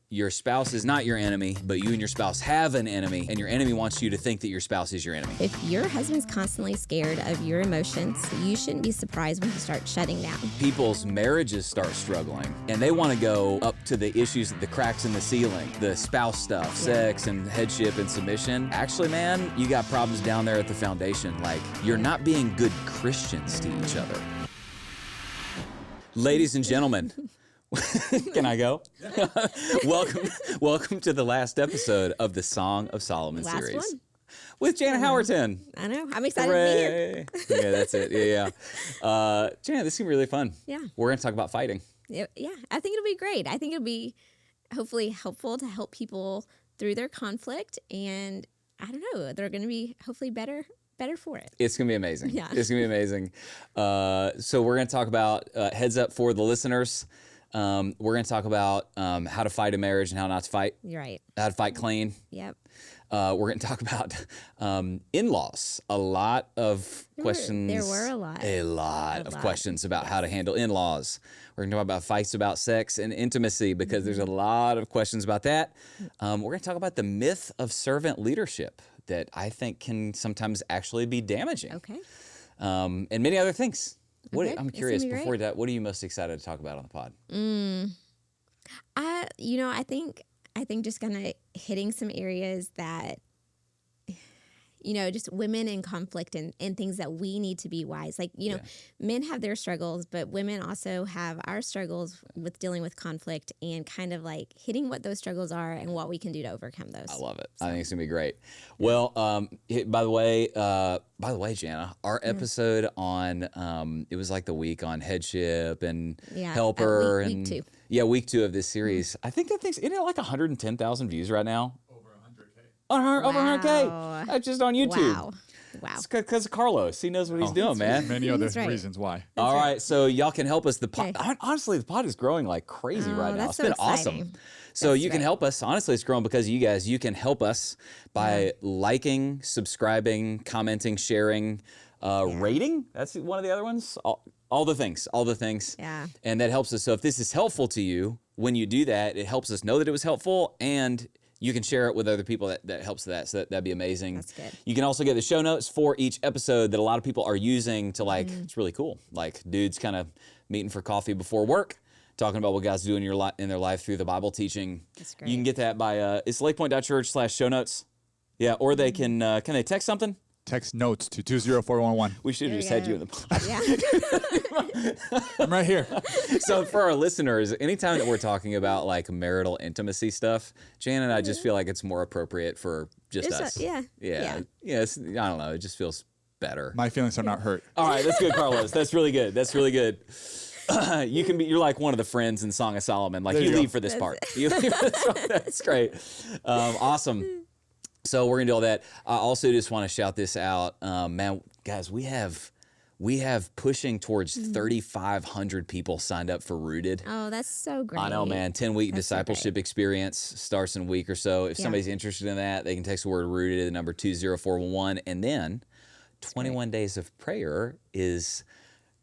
your spouse is not your enemy, but you and your spouse have an enemy, and your enemy wants you to think that your spouse is your enemy. If your husband's constantly scared of your emotions, you shouldn't be surprised when he starts shutting down. People's marriages start struggling, and they want to go up to the issues, the cracks in the ceiling, the spouse stuff, sex and headship and submission. Actually, man, you got problems down there at the foundation. Like, you're not being good Christians to each other. Ladies and gentlemen, can I go? Welcome to the last episode of the Song of Solomon series. One. With Jana Howerton. I know. I'm excited to be here. Yeah, that's it. Yeah. Jana, this seemed really fun. Yeah. We're going to talk about fighting. Yeah, I think it'll be great. I think it'll be hopefully helpful to help people through their conflict, and I don't know, they're going to be hopefully better for it. It's going to be amazing. Yeah. It's going to be amazing. So we're going to talk about, heads up for the listeners, we're going to talk about how to fight a marriage and how not to fight. You're right. How to fight clean. Yep. We're going to talk about in-laws. A lot of questions. There were a lot of questions about how to handle in-laws. We're going to talk about fights about sex and intimacy because there's a lot of questions about that. We're going to talk about the myth of servant leadership that I think can sometimes actually be damaging. Okay. And many other things. Okay. I'm curious, before that, what are you most excited to talk about on the pod? I think just kind of hitting some areas that, just women in conflict and things that we need to be wise. Like, men have their struggles, but women also have our struggles with dealing with conflict and kind of like hitting what those struggles are and what we can do to overcome those. I love it. So. I think it's going to be great. Well, by the way, Jana, our episode on, it was like the week on headship and helper. Week 2. Yeah, week 2 of this series. I think that thing's, isn't it like 110,000 views right now? Over 100K. That's just on YouTube. Wow. It's because of Carlos. He knows what he's doing, man. Many other reasons why. All right, so y'all can help us. The pod, honestly, the pod is growing like crazy right now. It's been awesome. So you can help us. Honestly, it's growing because of you guys. You can help us by liking, subscribing, commenting, sharing, rating. That's one of the other ones. All the things. Yeah. And that helps us. So if this is helpful to you, when you do that, it helps us know that it was helpful, and you can share it with other people that helps that. So that'd be amazing. That's good. You can also get the show notes for each episode that a lot of people are using to it's really cool. Like dudes kind of meeting for coffee before work, talking about what God's doing in their life through the Bible teaching. That's great. You can get that by, it's lakepointe.church/show notes. Yeah, or they can they text something? Text notes to 20411. We should have just had you in the pod. Yeah. I'm right here. So for our listeners, anytime that we're talking about like marital intimacy stuff, Jan and I just feel like it's more appropriate for just us. Yeah. I don't know. It just feels better. My feelings are not hurt. All right, that's good, Carlos. That's really good. You're like one of the friends in Song of Solomon. Like you leave for this part. You leave for this part. That's great. Awesome. So we're gonna do all that. I also just want to shout this out, man, guys. We have pushing towards 3,500 people signed up for Rooted. Oh, that's so great. I know, man. 10-week discipleship experience starts in a week or so. If somebody's interested in that, they can text the word Rooted to the number 20411, and then 21 days of prayer is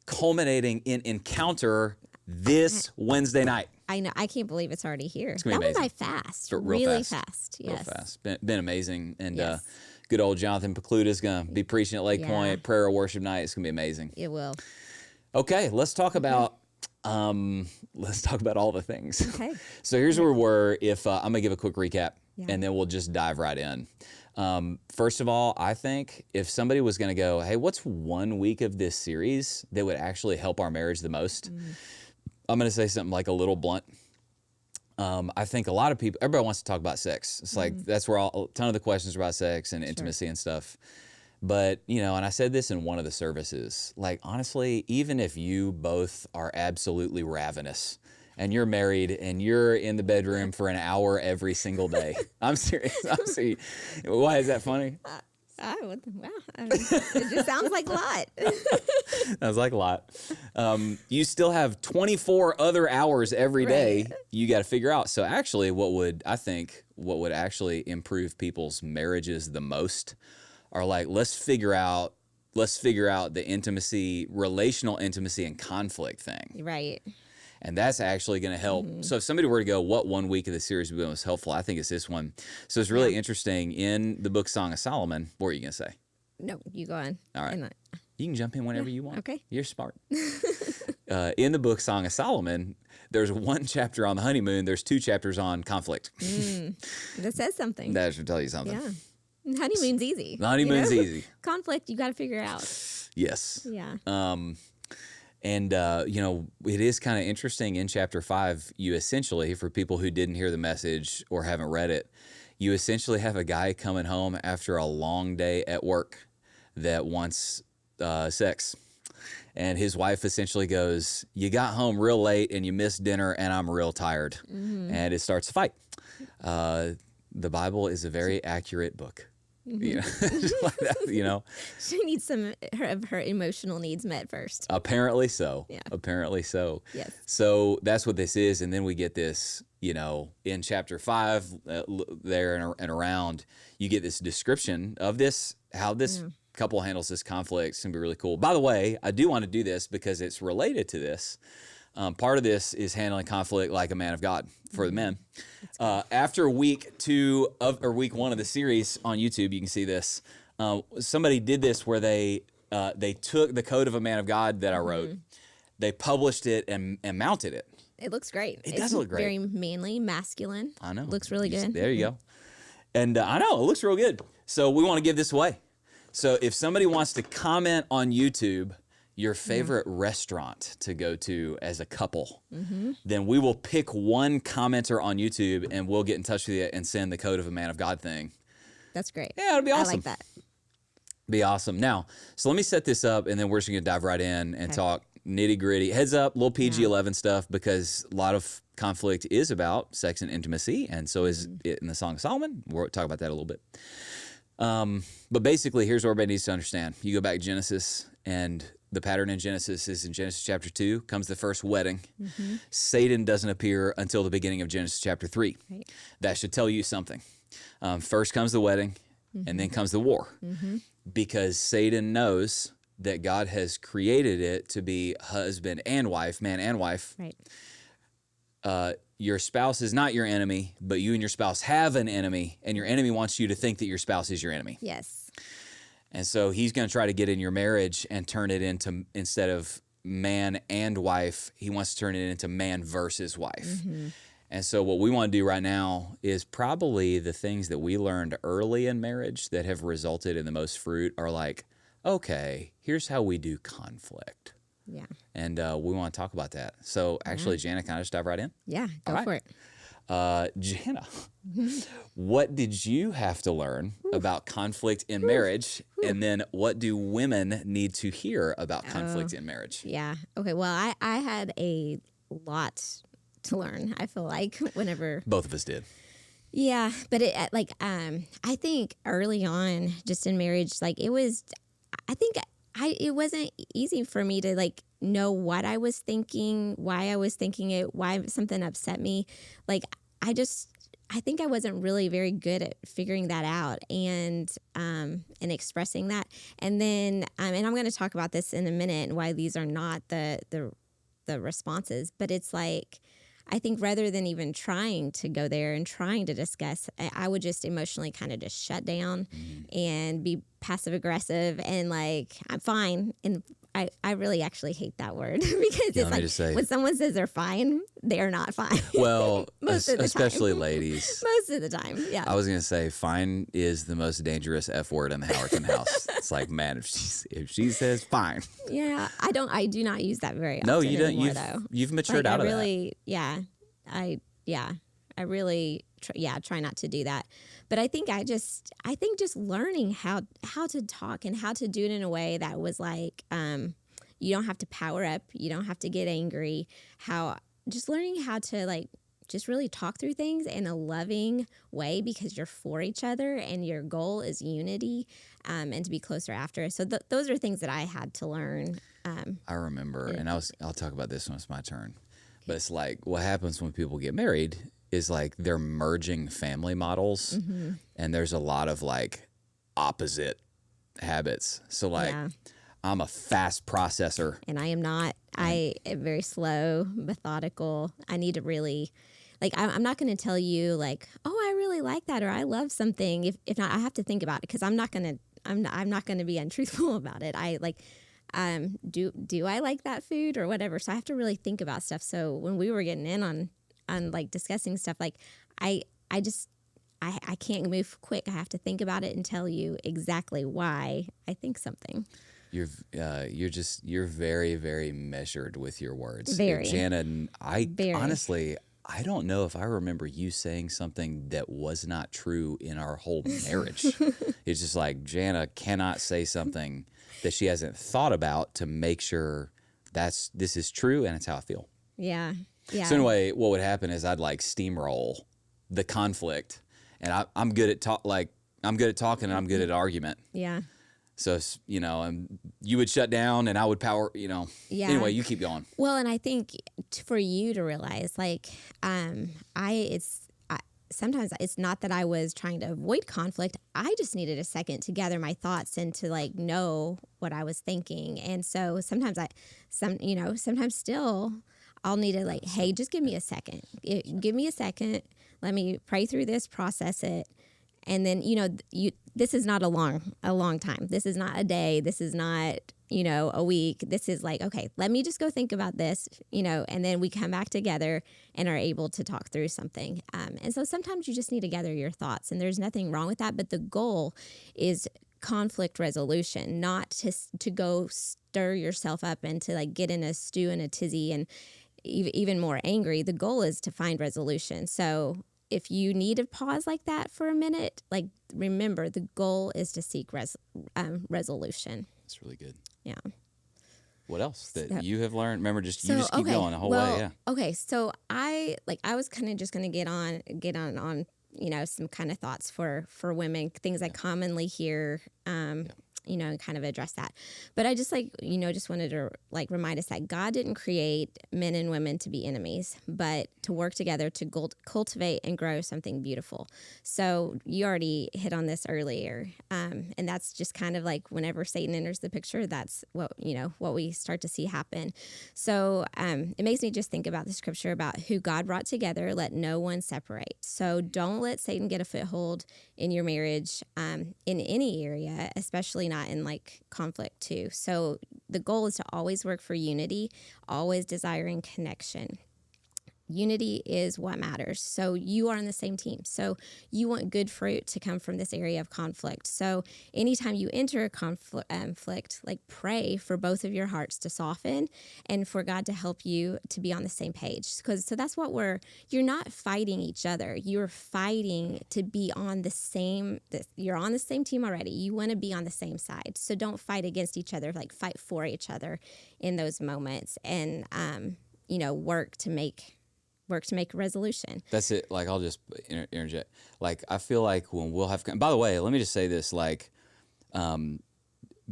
culminating in Encounter this Wednesday night. I know. I can't believe it's already here. It's gonna be that amazing. went by fast. Real really fast. fast. Yes. Real fast. Been amazing. And good old Jonathan Pecluda is going to be preaching at Lakepointe. Prayer or worship night. It's going to be amazing. It will. Okay, let's talk about all the things. Okay. So here's where we were. If I'm going to give a quick recap, and then we'll just dive right in. First of all, I think if somebody was going to go, hey, what's one week of this series that would actually help our marriage the most? I'm going to say something like a little blunt. I think a lot of people, everybody wants to talk about sex. It's like, that's where a ton of the questions are about sex and intimacy and stuff. But, and I said this in one of the services, like, honestly, even if you both are absolutely ravenous and you're married and you're in the bedroom for an hour every single day, I'm serious. Why is that funny? Wow. It just sounds like a lot. Sounds like a lot. You still have 24 other hours every day you got to figure out. So actually what would actually improve people's marriages the most are like, let's figure out the intimacy, relational intimacy and conflict thing. Right. And that's actually going to help. So if somebody were to go, what one week of the series would be most helpful? I think it's this one. So it's really interesting. In the book Song of Solomon, what are you going to say? No, you go on. All right. You can jump in whenever you want. Okay. You're smart. In the book Song of Solomon, there's one chapter on the honeymoon. There's 2 chapters on conflict. That says something. That should tell you something. Yeah. Honeymoon's easy. The honeymoon's easy. Conflict, you got to figure out. Yes. Yeah. And, it is kind of interesting in chapter 5, you essentially, for people who didn't hear the message or haven't read it, you essentially have a guy coming home after a long day at work that wants sex. And his wife essentially goes, you got home real late and you missed dinner and I'm real tired. And it starts a fight. The Bible is a very accurate book. Just like that, She needs some of her emotional needs met first. Apparently so. Yeah. Apparently so. Yes. So that's what this is. And then we get this, in chapter 5, there and around, you get this description of this, how this couple handles this conflict. It's going to be really cool. By the way, I do want to do this because it's related to this. Part of this is handling conflict like a man of God for the men. After week 1 of the series on YouTube, you can see this. Somebody did this where they took the Code of a Man of God that I wrote, they published it and mounted it. It looks great. It does look great. Very manly, masculine. I know. Looks really good. There you go. And I know, it looks real good. So we want to give this away. So if somebody wants to comment on YouTube your favorite restaurant to go to as a couple, then we will pick one commenter on YouTube and we'll get in touch with you and send the Code of a Man of God thing. That's great. Yeah, it'll be awesome. I like that. Be awesome. Now, so let me set this up and then we're just going to dive right in and talk nitty gritty. Heads up, little PG-11 stuff, because a lot of conflict is about sex and intimacy, and so is it in the Song of Solomon. We'll talk about that a little bit. But basically, here's what everybody needs to understand. You go back to Genesis, and the pattern in Genesis is in Genesis chapter 2 comes the first wedding. Satan doesn't appear until the beginning of Genesis chapter 3. Right. That should tell you something. First comes the wedding, and then comes the war. Because Satan knows that God has created it to be husband and wife, man and wife. Right. Your spouse is not your enemy, but you and your spouse have an enemy, and your enemy wants you to think that your spouse is your enemy. Yes. And so he's going to try to get in your marriage and turn it into, instead of man and wife, he wants to turn it into man versus wife. And so what we want to do right now is probably the things that we learned early in marriage that have resulted in the most fruit are like, okay, here's how we do conflict. Yeah. And we want to talk about that. So actually, Jana, can I just dive right in? Yeah, go for it. Jana, what did you have to learn about conflict in marriage? And then what do women need to hear about conflict in marriage? Yeah. Okay, well, I had a lot to learn, I feel like, whenever. Both of us did. Yeah, but I think early on, just in marriage, like it wasn't easy for me to like know what I was thinking, why I was thinking it, why something upset me. Like I think I wasn't really very good at figuring that out and expressing that. And then and I'm going to talk about this in a minute and why these are not the responses, but it's like, I think rather than even trying to go there and trying to discuss, I would just emotionally kind of just shut down and be passive aggressive and like, I'm fine. And I really actually hate that word because it's like when someone says they're fine, they're not fine. Well, especially ladies. Most of the time, yeah. I was going to say fine is the most dangerous F word in the Howerton house. It's like, man, if she says fine. Yeah, I do not use that very often. No, you don't. Anymore, You've matured out of that. Yeah. I really try not to do that. But I think just learning how to talk and how to do it in a way that was like, you don't have to power up, you don't have to get angry, just learning how to like just really talk through things in a loving way because you're for each other and your goal is unity, and to be closer after. So those are things that I had to learn. I remember, and I'll talk about this when it's my turn. But it's like what happens when people get married is like they're merging family models, and there's a lot of like opposite habits. So like I'm a fast processor. And I am not. I am very slow, methodical. I need to really, like, I'm not going to tell you like, oh, I really like that or I love something. If not, I have to think about it because I'm not going to be untruthful about it. I like, do I like that food or whatever? So I have to really think about stuff. So when we were getting in on like discussing stuff, like I can't move quick. I have to think about it and tell you exactly why I think something. You're very, very measured with your words. Very. Jana, honestly, I don't know if I remember you saying something that was not true in our whole marriage. It's just like Jana cannot say something that she hasn't thought about to make sure this is true and it's how I feel. Yeah. Yeah. So anyway, what would happen is I'd like steamroll the conflict, and I'm good at talking and I'm good at argument. Yeah. So, and you would shut down and I would power, Yeah. Anyway, you keep going. Well, and I think for you to realize, like, sometimes it's not that I was trying to avoid conflict. I just needed a second to gather my thoughts and to like know what I was thinking. And so sometimes sometimes still I'll need to like, hey, just give me a second. Give me a second. Let me pray through this, process it. And then, this is not a long time. This is not a day. This is not, a week. This is like, okay, let me just go think about this, and then we come back together and are able to talk through something. And so sometimes you just need to gather your thoughts, and there's nothing wrong with that. But the goal is conflict resolution, not to go stir yourself up and to like get in a stew and a tizzy and even more angry. The goal is to find resolution. So if you need a pause like that for a minute, like remember the goal is to seek resolution. That's really good. Yeah. What else that you have learned? Remember, you just keep going the whole way. Yeah. Okay. So I was kind of just going to get on, some kind of thoughts for women, things I commonly hear, and kind of address that. But I just just wanted to like remind us that God didn't create men and women to be enemies, but to work together to cultivate and grow something beautiful. So you already hit on this earlier. And that's just kind of like whenever Satan enters the picture, that's what we start to see happen. So it makes me just think about the scripture about who God brought together, let no one separate. So don't let Satan get a foothold in your marriage, in any area, especially not in like conflict too. So the goal is to always work for unity, always desiring connection. Unity is what matters. So you are on the same team. So you want good fruit to come from this area of conflict. So anytime you enter a conflict, like pray for both of your hearts to soften and for God to help you to be on the same page. So that's what you're not fighting each other. You're fighting to be on the same, you're on the same team already. You want to be on the same side. So don't fight against each other, like fight for each other in those moments and, work to make a resolution. That's it. Like, I'll just interject. Like, I feel like when we'll have, by the way, let me just say this, like,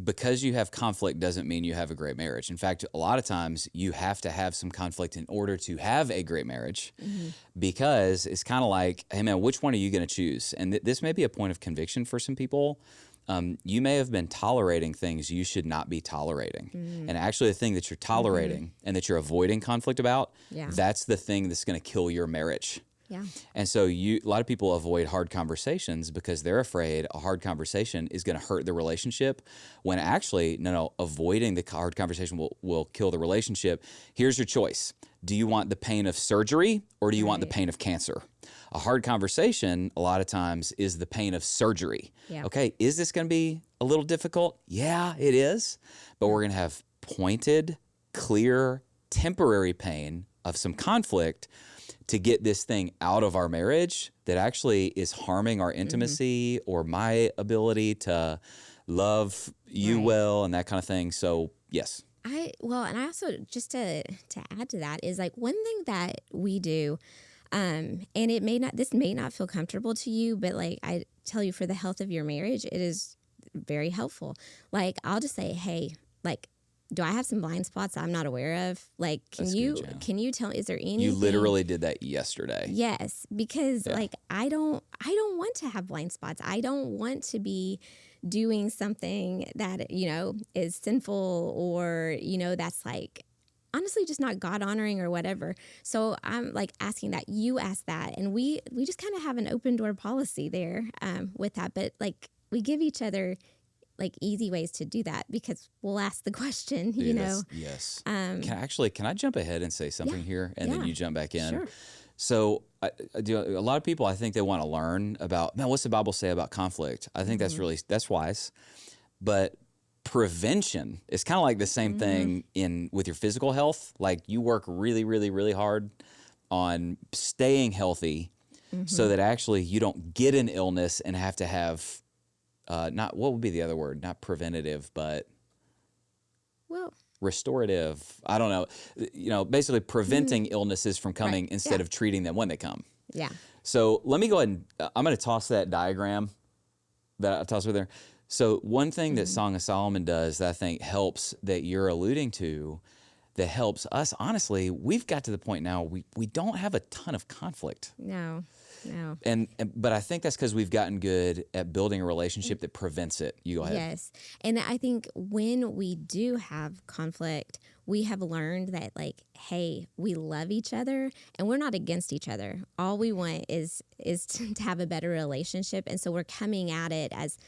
because you have conflict doesn't mean you have a great marriage. In fact, a lot of times you have to have some conflict in order to have a great marriage, because it's kind of like, hey man, which one are you going to choose? And this may be a point of conviction for some people. You may have been tolerating things you should not be tolerating. And actually the thing that you're tolerating and that you're avoiding conflict about, that's the thing that's going to kill your marriage. Yeah. And so a lot of people avoid hard conversations because they're afraid a hard conversation is going to hurt the relationship, when actually, no, avoiding the hard conversation will kill the relationship. Here's your choice. Do you want the pain of surgery or do you want the pain of cancer? A hard conversation, a lot of times, is the pain of surgery. Yeah. Okay, is this going to be a little difficult? Yeah, it is. But we're going to have pointed, clear, temporary pain of some conflict to get this thing out of our marriage that actually is harming our intimacy or my ability to love you well and that kind of thing. So, yes. And I also, just to add to that, is like one thing that we do, and this may not feel comfortable to you, but like I tell you, for the health of your marriage, it is very helpful. Like, I'll just say, hey, like, do I have some blind spots I'm not aware of? Like, can you tell me, is there anything? You literally did that yesterday. Yes, because like, I don't want to have blind spots. I don't want to be doing something that, is sinful or, that's like, honestly just not God honoring or whatever. So I'm like asking that you ask that, and we just kind of have an open door policy there with that. But like we give each other like easy ways to do that because we'll ask the question, Dude, you know. Yes. Can I jump ahead and say something here, and then you jump back in? Sure. So I do. A lot of people, I think, they want to learn about, man, what's the Bible say about conflict? I think that's wise, but prevention is kind of like the same thing with your physical health. Like you work really, really, really hard on staying healthy so that actually you don't get an illness and have to have not, what would be the other word? Not preventative, but Well, restorative. I don't know. You know, basically preventing illnesses from coming instead of treating them when they come. yeah. So let me go ahead and I'm going to toss that diagram that I tossed with there. So one thing that Song of Solomon does that I think helps, that you're alluding to, that helps us, honestly, we've got to the point now we don't have a ton of conflict. No. But I think that's because we've gotten good at building a relationship that prevents it. You go ahead. Yes. And I think when we do have conflict, we have learned that, like, hey, we love each other and we're not against each other. All we want is to have a better relationship. And so we're coming at it as,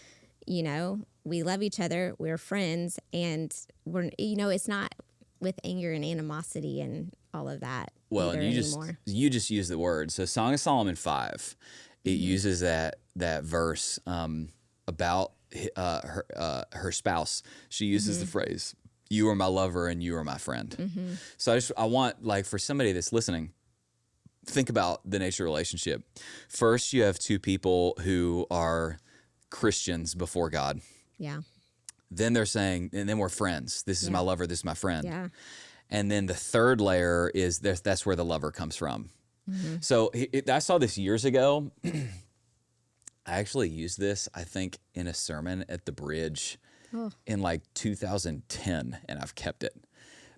you know, we love each other, we're friends, and we're, you know, it's not with anger and animosity and all of that. Well, and you just use the word. So Song of Solomon 5, it uses that verse about her spouse. She uses the phrase, "You are my lover and you are my friend." So I want, like, for somebody that's listening, think about the nature of relationship. First, you have two people who are Christians before God. Yeah. Then they're saying, and then we're friends. This is my lover. This is my friend. Yeah. And then the third layer is that's where the lover comes from. So I saw this years ago. I actually used this, I think, in a sermon at the Bridge in like 2010, and I've kept it.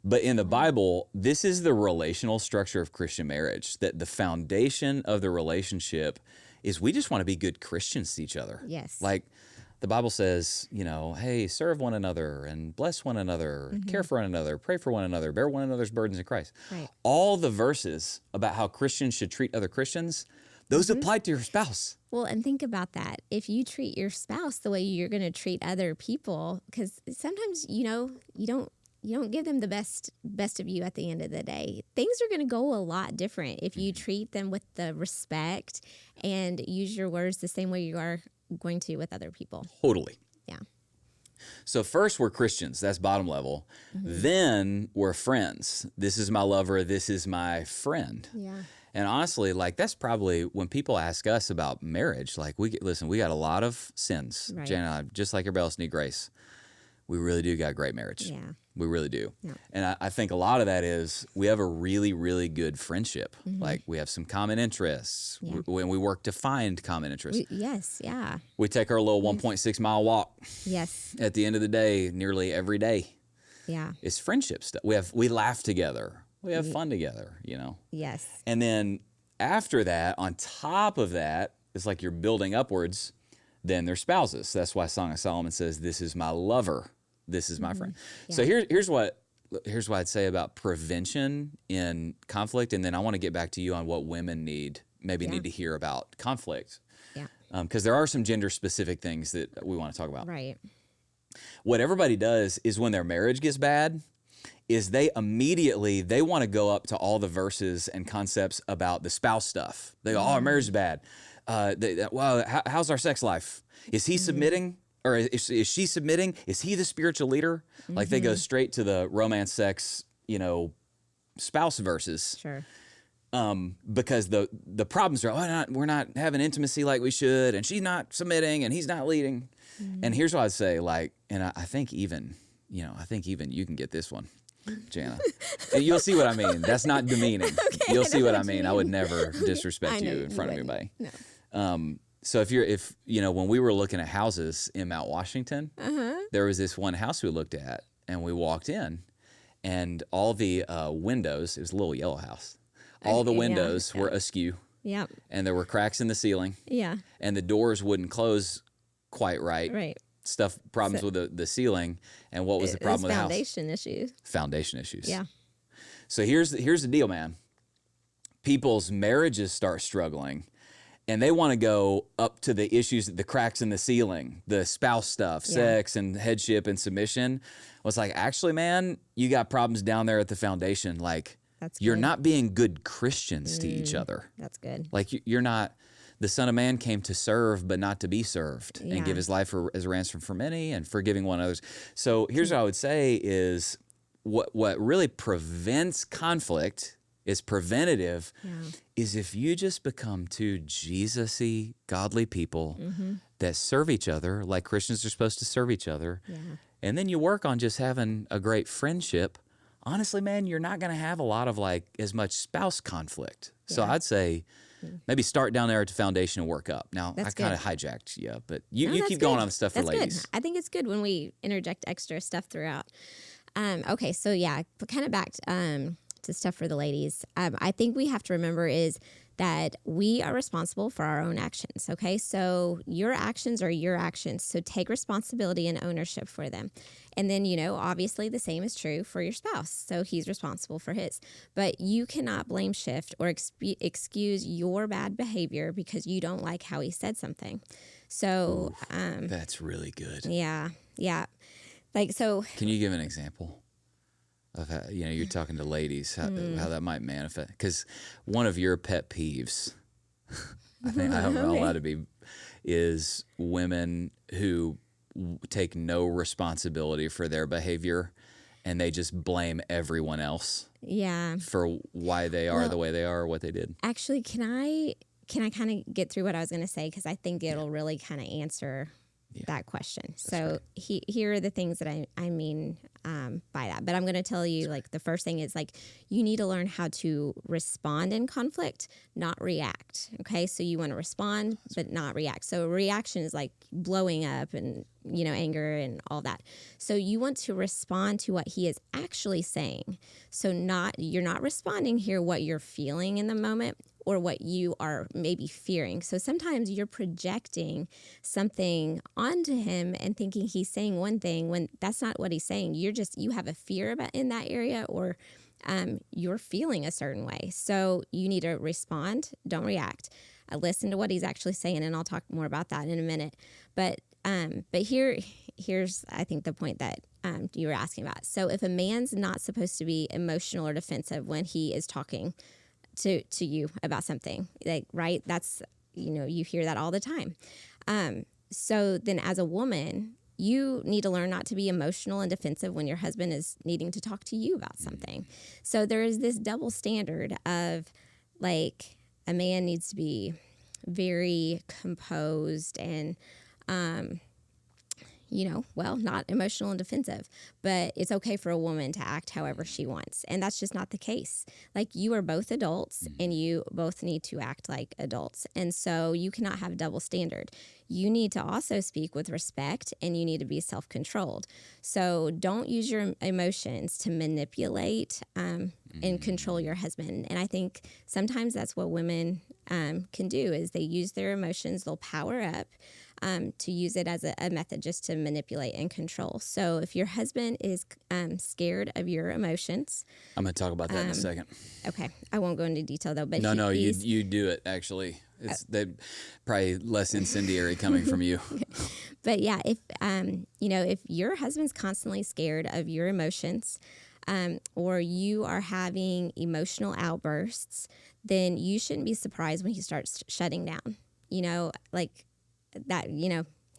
But in the Bible, this is the relational structure of Christian marriage, that the foundation of the relationship is we just want to be good Christians to each other. Yes. Like, the Bible says, you know, hey, serve one another and bless one another, care for one another, pray for one another, bear one another's burdens in Christ. Right. All the verses about how Christians should treat other Christians, those apply to your spouse. Well, and think about that. If you treat your spouse the way you're going to treat other people, because sometimes, you know, you don't give them the best of you at the end of the day. Things are going to go a lot different if you treat them with the respect and use your words the same way you are going to with other people. Totally. Yeah. So first we're Christians, that's bottom level. Then we're friends. This is my lover, this is my friend. Yeah. And honestly, like, that's probably when people ask us about marriage, like, we got a lot of sins. Right. Jana and I, just like everybody else, need grace. We really do got great marriage. Yeah. We really do. Yeah. And I think a lot of that is we have a really, really good friendship. Like, we have some common interests. Yeah. When we work to find common interests. Yes. Yeah. We take our little 1.6 mile walk. Yes. At the end of the day, nearly every day. Yeah. It's friendship stuff. We laugh together. We have fun together, you know. Yes. And then after that, on top of that, it's like you're building upwards, then they're spouses. That's why Song of Solomon says, "This is my lover. This is my friend." Yeah. So here's what I'd say about prevention in conflict, and then I want to get back to you on what women need to hear about conflict. Yeah. Because there are some gender-specific things that we want to talk about. Right. What everybody does is when their marriage gets bad, is they want to go up to all the verses and concepts about the spouse stuff. They go, "Oh, our marriage is bad. How's our sex life? Is he submitting? Or is she submitting? Is he the spiritual leader?" Like, they go straight to the romance, sex, you know, spouse verses. Sure. Because the problems are, we're not having intimacy like we should, and she's not submitting, and he's not leading. And here's what I'd say, like, and I think even you can get this one, Jana. You'll see what I mean. That's not demeaning. Okay, You'll see what I you mean. I would never disrespect you in front of anybody. No. So if you know, when we were looking at houses in Mount Washington, there was this one house we looked at, and we walked in, and all the windows, it was a little yellow house, all the windows were askew. Yep. And there were cracks in the ceiling. Yeah. And the doors wouldn't close quite right. Right. Problems with the ceiling. And what was the problem with the house? Foundation issues. Foundation issues. Yeah. So here's the deal, man. People's marriages start struggling, and they want to go up to the issues, the cracks in the ceiling, the spouse stuff, sex and headship and submission. Well, it's like, actually, man, you got problems down there at the foundation. Like, you're not being good Christians to each other. That's good. Like, you're not. The Son of Man came to serve, but not to be served, and give his life as a ransom for many, and forgiving one another. So here's what I would say is, what really prevents conflict is preventative, is if you just become two Jesus-y, godly people that serve each other like Christians are supposed to serve each other, and then you work on just having a great friendship. Honestly, man, you're not going to have a lot of like as much spouse conflict. So I'd say maybe start down there at the foundation and work up. Now, I kind of hijacked you, but you keep going on the stuff for ladies. Good. I think it's good when we interject extra stuff throughout. Okay, so kind of back to stuff for the ladies. I think we have to remember is that we are responsible for our own actions, okay? So your actions are your actions, so take responsibility and ownership for them. And then, obviously the same is true for your spouse, so he's responsible for his. But you cannot blame shift or excuse your bad behavior because you don't like how he said something. So that's really good. Yeah. Like, so. Can you give an example of how, you're talking to ladies, how that might manifest? Because one of your pet peeves, I think I'm not allowed to be, is women who take no responsibility for their behavior and they just blame everyone else for why they are the way they are or what they did. Actually, can I kind of get through what I was going to say? Because I think it'll really kind of answer that question. So here are the things that I mean by that. But I'm going to tell you, like, the first thing is, like, you need to learn how to respond in conflict, not react. Okay, so you want to respond but not react. So reaction is like blowing up and anger and all that. So you want to respond to what he is actually saying. So you're not responding here what you're feeling in the moment or what you are maybe fearing. So sometimes you're projecting something onto him and thinking he's saying one thing when that's not what he's saying. You have a fear about in that area, or you're feeling a certain way. So you need to respond, don't react. Listen to what he's actually saying, and I'll talk more about that in a minute. But here's I think the point that you were asking about. So if a man's not supposed to be emotional or defensive when he is talking to you about something, like, right? That's, you hear that all the time. So then as a woman, you need to learn not to be emotional and defensive when your husband is needing to talk to you about something. So there is this double standard of, like, a man needs to be very composed and, not emotional and defensive, but it's okay for a woman to act however she wants. And that's just not the case. Like, you are both adults and you both need to act like adults. And so you cannot have a double standard. You need to also speak with respect, and you need to be self-controlled. So don't use your emotions to manipulate and control your husband. And I think sometimes that's what women can do, is they use their emotions, they'll power up to use it as a method just to manipulate and control. So if your husband is scared of your emotions. I'm going to talk about that in a second. Okay. I won't go into detail though. But No, you do it, actually. It's probably less incendiary coming from you. But yeah, if your husband's constantly scared of your emotions, or you are having emotional outbursts, then you shouldn't be surprised when he starts shutting down. Like that,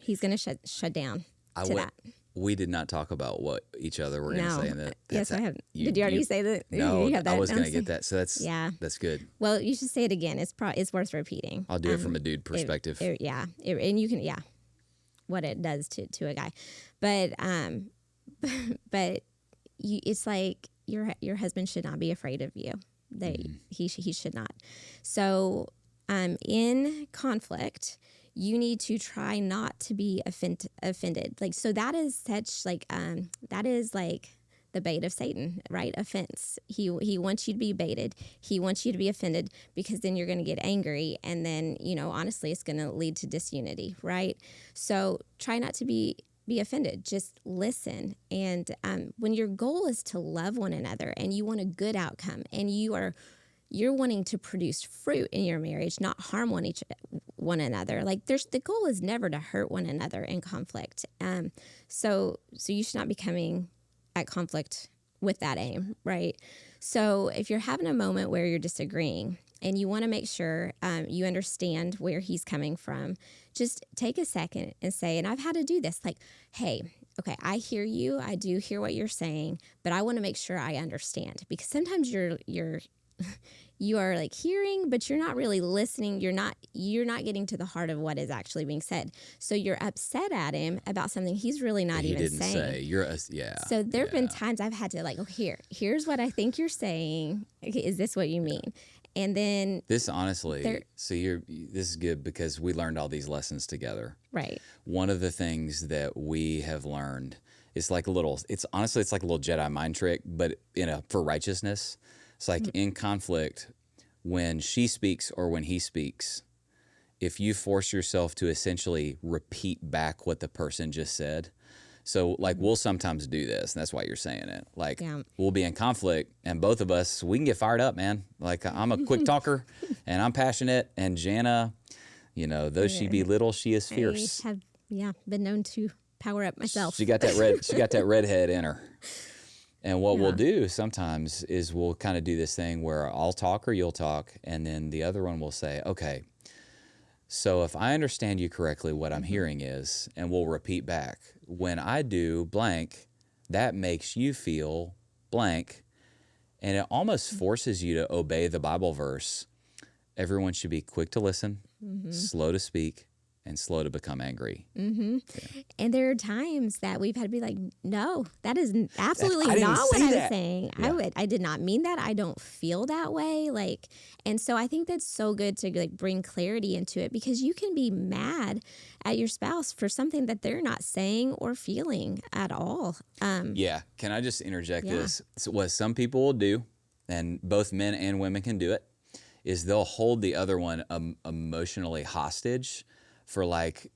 he's going to shut down to that. We did not talk about what each other were going to say in that. Yes, I have. Did you already say that? No, you have that? I was going to get that. So that's good. Well, you should say it again. It's worth repeating. I'll do it from a dude perspective. And you can, what it does to a guy. But it's like your husband should not be afraid of you. He should not. So in conflict, you need to try not to be offended. Like, so that is such like that is like the bait of Satan, right? Offense. He wants you to be baited. He wants you to be offended, because then you're going to get angry, and then honestly, it's going to lead to disunity, right? So try not to be be offended. Just listen. And when your goal is to love one another and you want a good outcome and you're wanting to produce fruit in your marriage, not harm one another. Like the goal is never to hurt one another in conflict. So you should not be coming at conflict with that aim, right? So if you're having a moment where you're disagreeing and you want to make sure you understand where he's coming from, just take a second and say, and I've had to do this, like, hey, okay, I hear you. I do hear what you're saying, but I want to make sure I understand, because sometimes you are like hearing, but you're not really listening. You're not getting to the heart of what is actually being said. So you're upset at him about something he's really not even saying. So there have been times I've had to like, oh, here's what I think you're saying. Okay, is this what you mean? And then this honestly, this is good because we learned all these lessons together. Right. One of the things that we have learned is like it's like a little Jedi mind trick, but for righteousness. It's like in conflict, when she speaks or when he speaks, if you force yourself to essentially repeat back what the person just said. So like we'll sometimes do this, and that's why you're saying it. Like we'll be in conflict and both of us, we can get fired up, man. Like I'm a quick talker and I'm passionate, and Jana, though she be little, she is fierce. I have been known to power up myself. She got that redhead in her. And what we'll do sometimes is we'll kind of do this thing where I'll talk or you'll talk, and then the other one will say, okay, so if I understand you correctly, what I'm hearing is, and we'll repeat back, when I do blank, that makes you feel blank, and it almost forces you to obey the Bible verse. Everyone should be quick to listen, slow to speak, and slow to become angry. Yeah. And there are times that we've had to be like, no, that is absolutely not what I'm saying. Yeah. I did not mean that. I don't feel that way. Like, and so I think that's so good to like bring clarity into it, because you can be mad at your spouse for something that they're not saying or feeling at all. Can I just interject this? So what some people will do, and both men and women can do it, is they'll hold the other one emotionally hostage for like,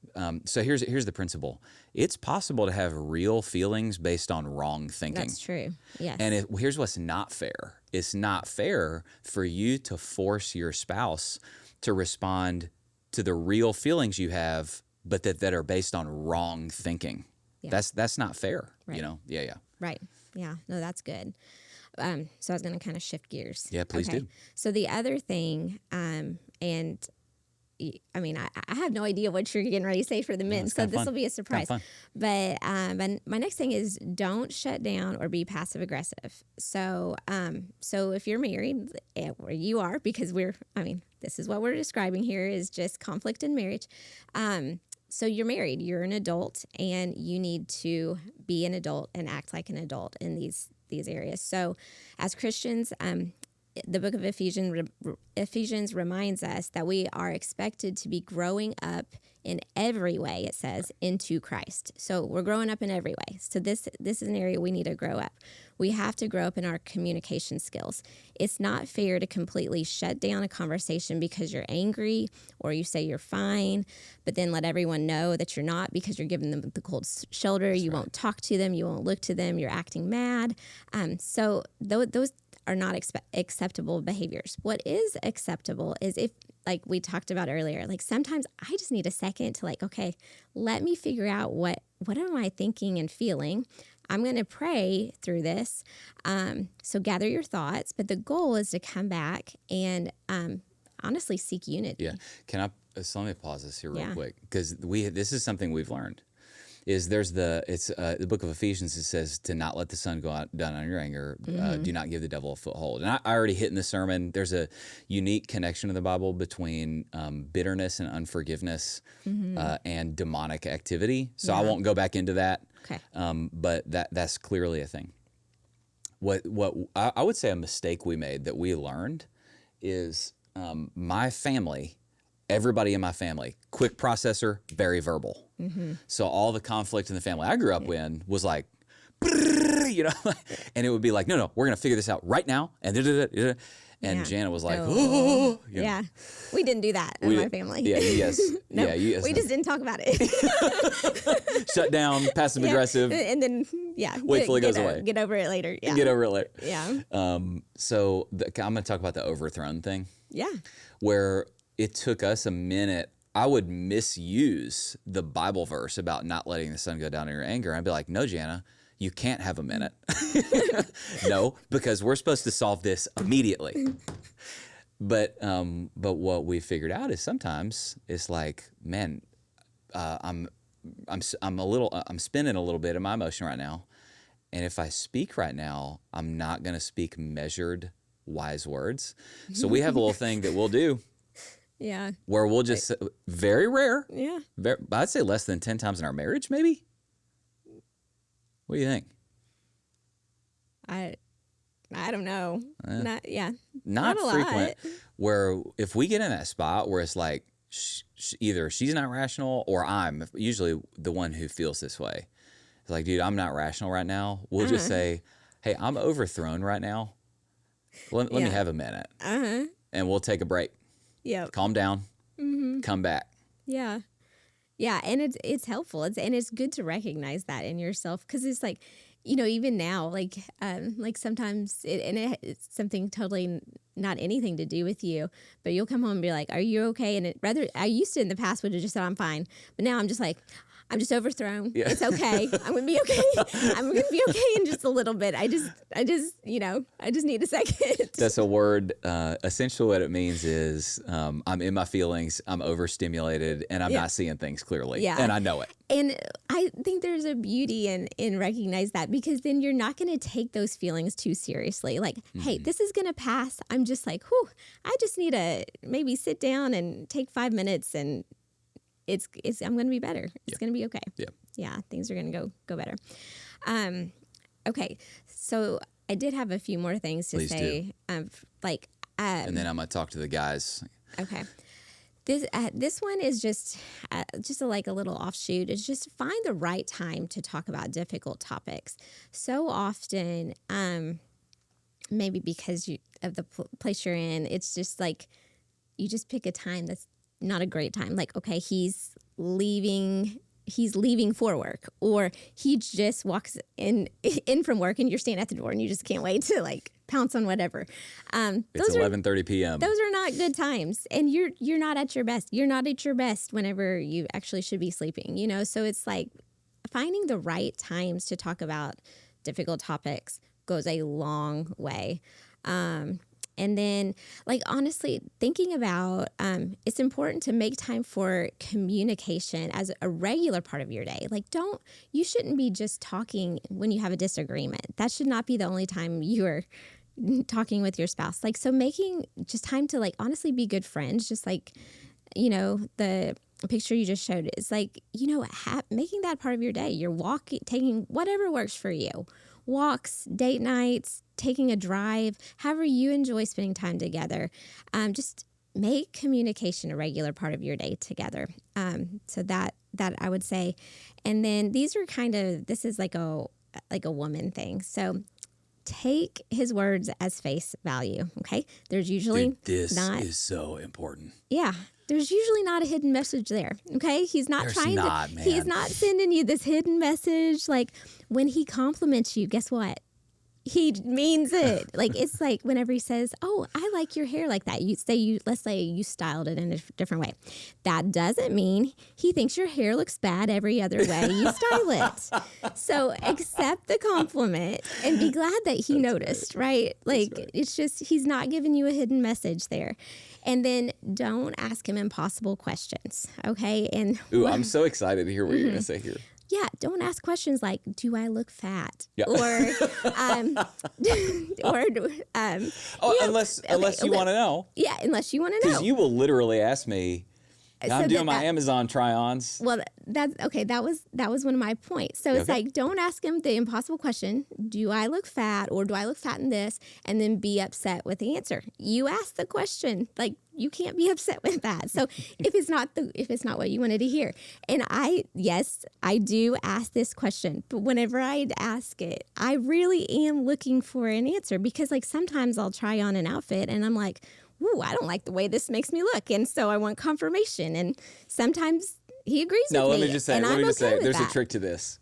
so here's the principle. It's possible to have real feelings based on wrong thinking. That's true, yes. And here's what's not fair. It's not fair for you to force your spouse to respond to the real feelings you have, but that are based on wrong thinking. Yeah. That's not fair, right. Right, yeah, no, that's good. So I was going to kind of shift gears. Yeah, please do. So the other thing, and I mean, I have no idea what you're getting ready to say for the men, so this will be a surprise. But my next thing is, don't shut down or be passive aggressive. So if you're married, or you are, because this is what we're describing here is just conflict in marriage. So you're married, you're an adult, and you need to be an adult and act like an adult in these areas. So as Christians, the book of Ephesians reminds us that we are expected to be growing up in every way, it says, into Christ. So we're growing up in every way. So this is an area we need to grow up. We have to grow up in our communication skills. It's not fair to completely shut down a conversation because you're angry or you say you're fine, but then let everyone know that you're not because you're giving them the cold shoulder. That's right. Won't talk to them. You won't look to them. You're acting mad. So those are not acceptable behaviors. What is acceptable is if, like we talked about earlier, like sometimes I just need a second to like, okay, let me figure out what am I thinking and feeling. I'm going to pray through this. So gather your thoughts, but the goal is to come back and honestly seek unity. Yeah. So let me pause this here real quick, because this is something we've learned. Is the book of Ephesians, it says to not let the sun go down on your anger, do not give the devil a foothold. And I already hit in the sermon, there's a unique connection in the Bible between bitterness and unforgiveness and demonic activity. So I won't go back into that, but that's clearly a thing. What I would say a mistake we made that we learned is my family, everybody in my family, quick processor, very verbal. So all the conflict in the family I grew up in was like, and it would be like, no, we're going to figure this out right now. And And Yeah. Jana was like, No. oh, you know. Yeah. We didn't do that in my family. Yeah, yes. No, yeah, yes. we just didn't talk about it. Shut down, passive aggressive. And then, Wait till it goes away. Get over it later. Yeah. Get over it later. Yeah. So I'm going to talk about the overthrown thing. Yeah. Where it took us a minute. I would misuse the Bible verse about not letting the sun go down in your anger. I'd be like, no, Jana, you can't have a minute. No, because we're supposed to solve this immediately. But what we figured out is sometimes it's like, man, I'm spinning a little bit of my emotion right now. And if I speak right now, I'm not going to speak measured, wise words. So we have a little thing that we'll do. Yeah. Where we'll just, very rare. Yeah. I'd say less than 10 times in our marriage, maybe. What do you think? I don't know. Not a frequent. lot. Where if we get in that spot where it's like either she's not rational or I'm usually the one who feels this way. It's like, dude, I'm not rational right now. We'll just say, hey, I'm overthrown right now. Let me have a minute. And we'll take a break. Yeah. Calm down. Come back. Yeah. Yeah, and it's helpful. It's good to recognize that in yourself, because it's like, even now, like sometimes it's something totally not anything to do with you, but you'll come home and be like, "Are you okay?" And I used to in the past would have just said, "I'm fine," but now I'm just like, I'm just overthrown. Yeah. It's okay. I'm gonna be okay. I'm gonna be okay in just a little bit. I just need a second. That's a word. Essentially, what it means is I'm in my feelings. I'm overstimulated, and I'm not seeing things clearly. Yeah. And I know it. And I think there's a beauty in recognize that, because then you're not going to take those feelings too seriously. Like, hey, this is going to pass. I'm just like, whew, I just need to maybe sit down and take 5 minutes, and I'm going to be better. It's going to be okay. Yeah. Yeah. Things are going to go better. Okay. So I did have a few more things to say. And then I'm going to talk to the guys. Okay. This one is just a little offshoot. It's just find the right time to talk about difficult topics. So often, maybe because of the place you're in, it's just like you just pick a time that's not a great time. Like, okay, he's leaving for work, or he just walks in from work and you're standing at the door and you just can't wait to like pounce on whatever. It's 11:30 p.m. Those are not good times, and you're not at your best. You're not at your best whenever you actually should be sleeping, So it's like finding the right times to talk about difficult topics goes a long way. And then, like, honestly, thinking about it's important to make time for communication as a regular part of your day. Like, you shouldn't be just talking when you have a disagreement. That should not be the only time you're talking with your spouse. Like, so making just time to, like, honestly be good friends, just like, the picture you just showed is like, making that part of your day. You're walking, taking whatever works for you. Walks, date nights, taking a drive, however you enjoy spending time together. Just make communication a regular part of your day together. So that I would say. And then this is like a woman thing. So take his words as face value. Okay. There's usually this is so important. Yeah. There's usually not a hidden message there. Okay. He's not he's not sending you this hidden message. Like, when he compliments you, guess what? He means it. Like, it's like whenever he says, "Oh, I like your hair like that." Let's say you styled it in a different way. That doesn't mean he thinks your hair looks bad every other way you style it. So accept the compliment and be glad that he noticed, right? Like, it's just, he's not giving you a hidden message there. And then don't ask him impossible questions. Okay. And I'm so excited to hear what you're going to say here. Yeah, don't ask questions like, "Do I look fat?" Yeah. Unless you want to know. Yeah, unless you want to know. Because you will literally ask me, Now I'm doing my Amazon try-ons. Well, that's okay. That was one of my points. So it's like, don't ask him the impossible question. Do I look fat, or do I look fat in this? And then be upset with the answer. You ask the question. Like, you can't be upset with that. So if it's not what you wanted to hear. And I do ask this question, but whenever I ask it, I really am looking for an answer, because like sometimes I'll try on an outfit and I'm like, ooh, I don't like the way this makes me look. And so I want confirmation. And sometimes he agrees with me. Let me just say, there's that. a trick to this.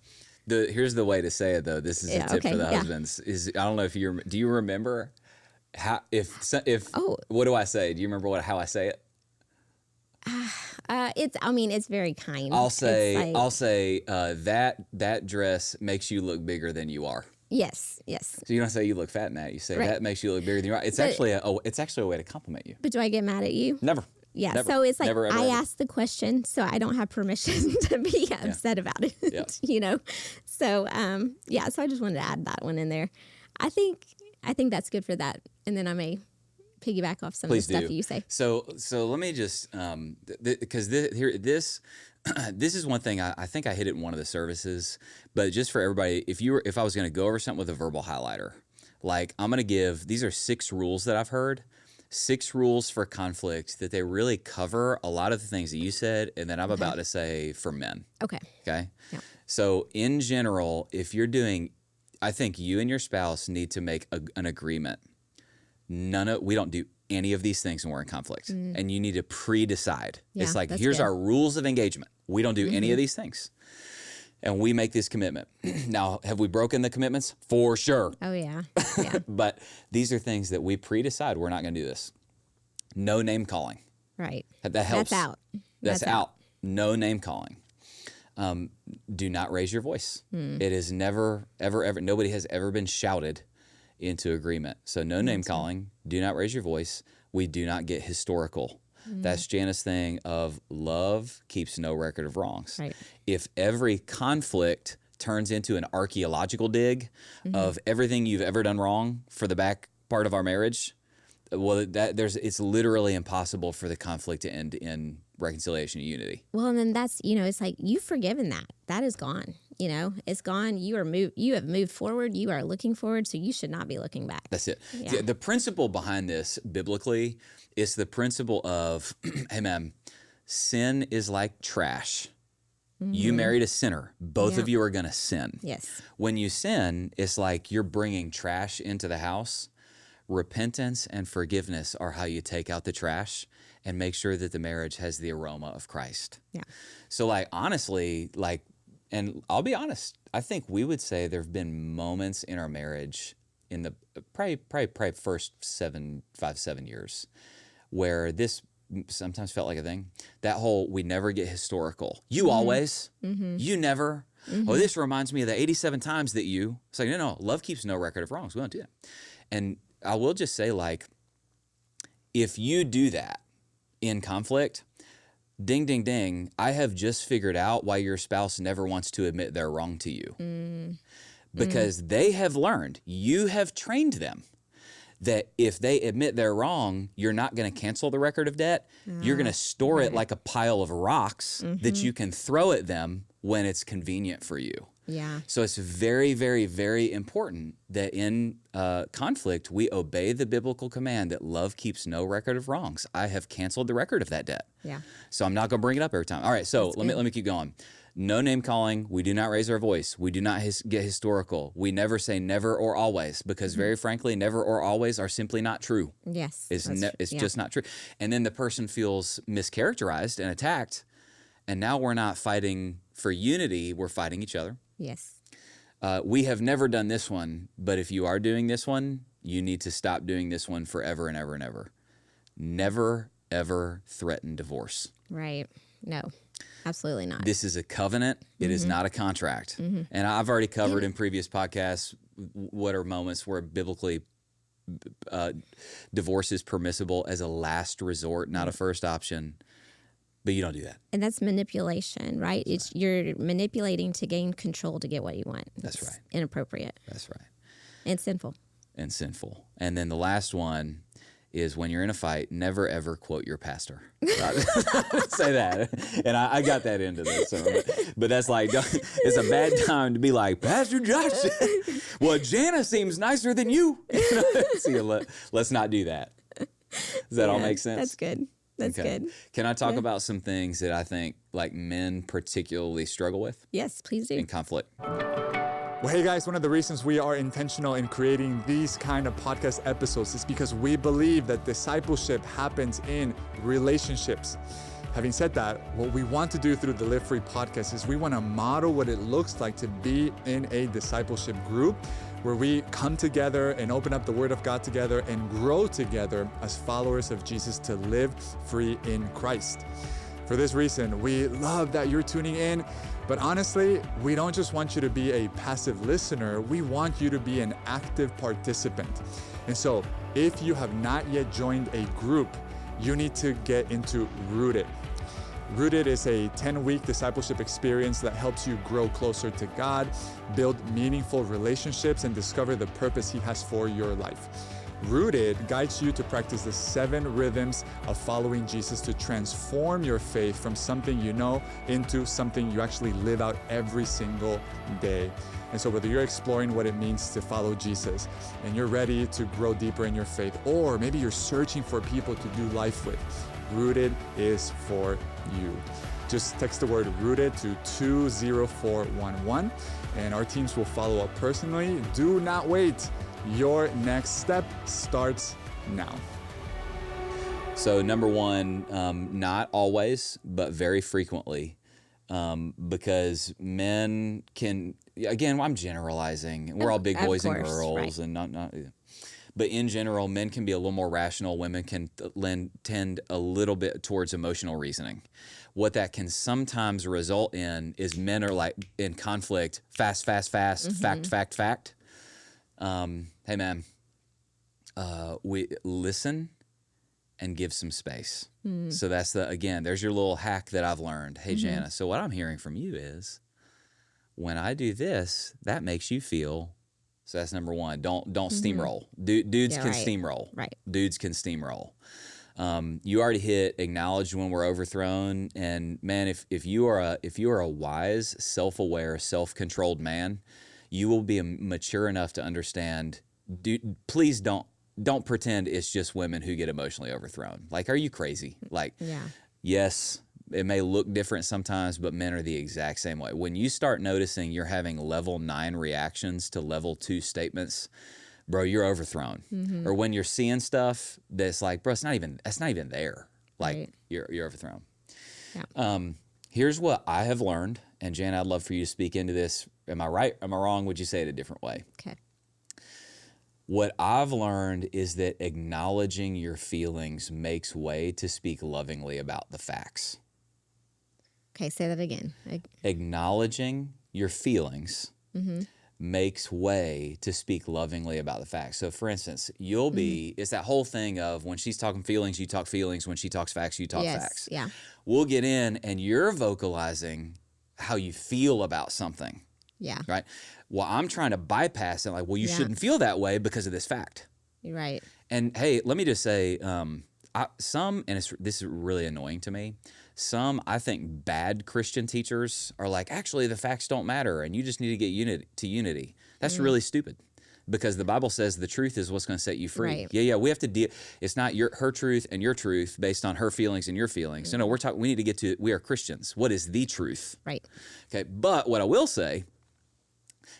Here's the way to say it, though. This is a tip for the husbands. I don't know if do you remember how, what do I say? Do you remember how I say it? It's very kind. I'll say that dress makes you look bigger than you are. Yes. So you don't say you look fat in that. You say that makes you look bigger than you are. It's actually a way to compliment you. But do I get mad at you? Never. Yeah. Never. So it's like, Never, ever, I ever. asked the question, so I don't have permission to be upset about it. Yeah. So so I just wanted to add that one in there. I think that's good for that, and then I may piggyback off some of the stuff that you say. So let me just because this is one thing I think I hit it in one of the services, but just for everybody, if I was going to go over something with a verbal highlighter, like I'm going to give, these are 6 rules that I've heard, 6 rules for conflict that they really cover a lot of the things that you said, and then I'm about to say for men. Okay. Yeah. So in general, if you're doing, I think you and your spouse need to make an agreement. We don't do any of these things when we're in conflict, and you need to pre-decide. It's like, here's our rules of engagement. We don't do any of these things, and we make this commitment. Now, have we broken the commitments? For sure. Oh yeah. But these are things that we pre-decide. We're not going to do this. No name calling. Right. That helps. That's out. That's out. No name calling. Do not raise your voice. It is never, ever, nobody has ever been shouted into agreement. So no name calling, do not raise your voice. We do not get historical. That's Jana's thing of love keeps no record of wrongs. Right. If every conflict turns into an archaeological dig of everything you've ever done wrong for the back part of our marriage, well, it's literally impossible for the conflict to end in reconciliation and unity. Well, and then that's, it's like, you've forgiven that. That is gone. It's gone. You have moved forward. You are looking forward. So you should not be looking back. That's it. Yeah. The principle behind this biblically is the principle of, hey man, sin is like trash. You married a sinner. Both of you are going to sin. Yes. When you sin, it's like you're bringing trash into the house. Repentance and forgiveness are how you take out the trash and make sure that the marriage has the aroma of Christ. Yeah. So honestly, and I'll be honest, I think we would say there have been moments in our marriage in the probably first 7 years where this sometimes felt like a thing. That whole, we never get historical. You always, you never. Oh, this reminds me of the 87 times that you. It's like, no, love keeps no record of wrongs. We don't do that. And I will just say, if you do that in conflict, ding, ding, ding, I have just figured out why your spouse never wants to admit they're wrong to you. Because they have learned, you have trained them that if they admit they're wrong, you're not going to cancel the record of debt. You're going to store it like a pile of rocks that you can throw at them when it's convenient for you. Yeah. So it's very, very, very important that in conflict, we obey the biblical command that love keeps no record of wrongs. I have canceled the record of that debt. Yeah. So I'm not going to bring it up every time. All right. So let me keep going. No name calling. We do not raise our voice. We do not get historical. We never say never or always, because very frankly, never or always are simply not true. Yes. It's just not true. And then the person feels mischaracterized and attacked. And now we're not fighting for unity. We're fighting each other. Yes. We have never done this one, but if you are doing this one, you need to stop doing this one forever and ever and ever. Never, ever threaten divorce. Right. No, absolutely not. This is a covenant. It is not a contract. And I've already covered in previous podcasts what are moments where biblically divorce is permissible as a last resort, not a first option. But you don't do that. And that's manipulation, right? You're manipulating to gain control to get what you want. That's right. Inappropriate. That's right. And sinful. And sinful. And then the last one is when you're in a fight, never ever quote your pastor. Say that. And I got that into this. But that's like, it's a bad time to be like, Pastor Josh, well, Jana seems nicer than you. See, let's not do that. Does that all make sense? That's good. That's good. Can I talk about some things that I think like men particularly struggle with? Yes, please do. In conflict. Well, hey guys, one of the reasons we are intentional in creating these kind of podcast episodes is because we believe that discipleship happens in relationships. Having said that, what we want to do through the Live Free podcast is we want to model what it looks like to be in a discipleship group where we come together and open up the Word of God together and grow together as followers of Jesus to live free in Christ. For this reason, we love that you're tuning in, but honestly, we don't just want you to be a passive listener, we want you to be an active participant. And so, if you have not yet joined a group, you need to get into Rooted. Rooted is a 10-week discipleship experience that helps you grow closer to God, build meaningful relationships, and discover the purpose He has for your life. Rooted guides you to practice the 7 rhythms of following Jesus to transform your faith from something you know into something you actually live out every single day. And so whether you're exploring what it means to follow Jesus and you're ready to grow deeper in your faith, or maybe you're searching for people to do life with, Rooted is for you. Just text the word Rooted to 20411 and our teams will follow up personally. Do not wait. Your next step starts now. So number one, not always, but very frequently, because men can, again, I'm generalizing. We're all big boys and girls, right. And not. But in general, men can be a little more rational. Women can tend a little bit towards emotional reasoning. What that can sometimes result in is men are like in conflict, fast, fact. Hey man, we listen and give some space. So that's there's your little hack that I've learned. Hey Jana, so what I'm hearing from you is when I do this, that makes you feel. So that's number one. Don't steamroll. Dudes can steamroll. Right. Dudes can steamroll. You already hit acknowledge when we're overthrown. And man, if you are a wise, self-aware, self-controlled man, you will be mature enough to understand. Please don't pretend it's just women who get emotionally overthrown. Like, are you crazy? Like, yes, it may look different sometimes, but men are the exact same way. When you start noticing you're having level 9 reactions to level 2 statements, bro, you're overthrown. Or when you're seeing stuff that's like, bro, that's not even there. Like, you're overthrown. Yeah. Here's what I have learned, and Jan, I'd love for you to speak into this. Am I right? Am I wrong? Would you say it a different way? Okay. What I've learned is that acknowledging your feelings makes way to speak lovingly about the facts. Okay, say that again. Acknowledging your feelings makes way to speak lovingly about the facts. So for instance, you'll be, it's that whole thing of when she's talking feelings, you talk feelings. When she talks facts, you talk facts. Yeah. We'll get in and you're vocalizing how you feel about something. Yeah. Right? Well, I'm trying to bypass it. Like, well, you shouldn't feel that way because of this fact. Right. And hey, let me just say, this is really annoying to me. Some, I think, bad Christian teachers are like, actually, the facts don't matter, and you just need to get unity. That's really stupid, because the Bible says the truth is what's going to set you free. Right. Yeah. We have to deal. It's not her truth and your truth based on her feelings and your feelings. No, we're talking. We need to get to. We are Christians. What is the truth? Right. Okay. But what I will say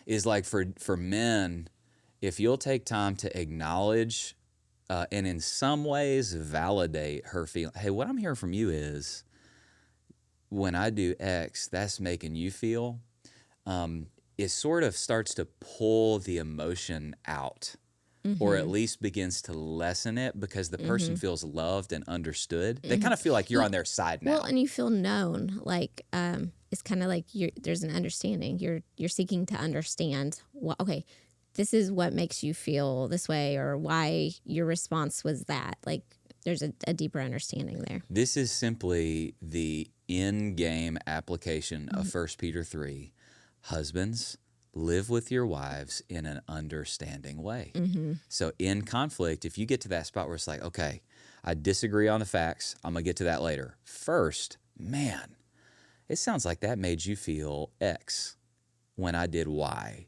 is, like, for men, if you'll take time to acknowledge and in some ways validate her feeling. Hey, what I'm hearing from you is, when I do X, that's making you feel. It sort of starts to pull the emotion out, or at least begins to lessen it, because the person feels loved and understood. They kind of feel like you're on their side now. Well, and you feel known. Like, it's kind of like there's an understanding. You're seeking to understand. Well, okay, this is what makes you feel this way, or why your response was that. Like, there's a deeper understanding there. This is simply the in-game application of 1 Peter 3. Husbands, live with your wives in an understanding way. So in conflict, if you get to that spot where it's like, okay, I disagree on the facts, I'm going to get to that later. First, man, it sounds like that made you feel X when I did Y.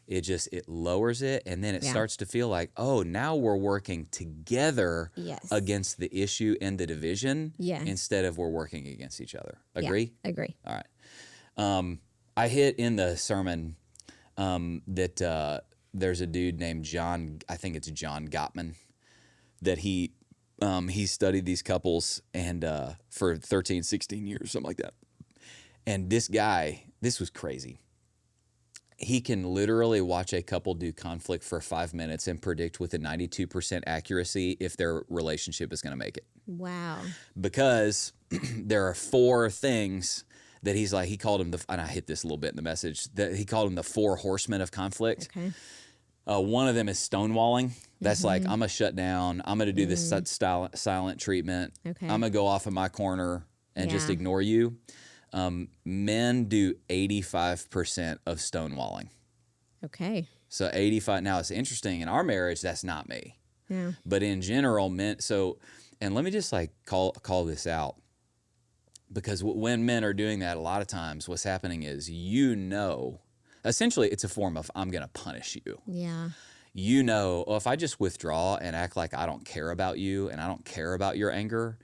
It lowers it, and then it starts to feel like, oh, now we're working together against the issue and the division instead of we're working against each other. Agree? Yeah, agree. All right. I hit in the sermon that there's a dude named John, I think it's John Gottman, that he studied these couples and for 13, 16 years, something like that. And this guy, this was crazy. He can literally watch a couple do conflict for 5 minutes and predict with a 92% accuracy if their relationship is going to make it. Wow. Because there are 4 things that he's like, he called them, and I hit this a little bit in the message, that he called them the 4 horsemen of conflict. Okay. One of them is stonewalling. That's like, I'm going to shut down. I'm going to do this silent treatment. Okay. I'm going to go off in my corner and just ignore you. Men do 85% of stonewalling. Okay. So 85. Now it's interesting. In our marriage, that's not me. Yeah. But in general, men. So, and let me just like call this out, because when men are doing that, a lot of times what's happening is, essentially it's a form of, I'm going to punish you. Yeah. If I just withdraw and act like I don't care about you and I don't care about your anger,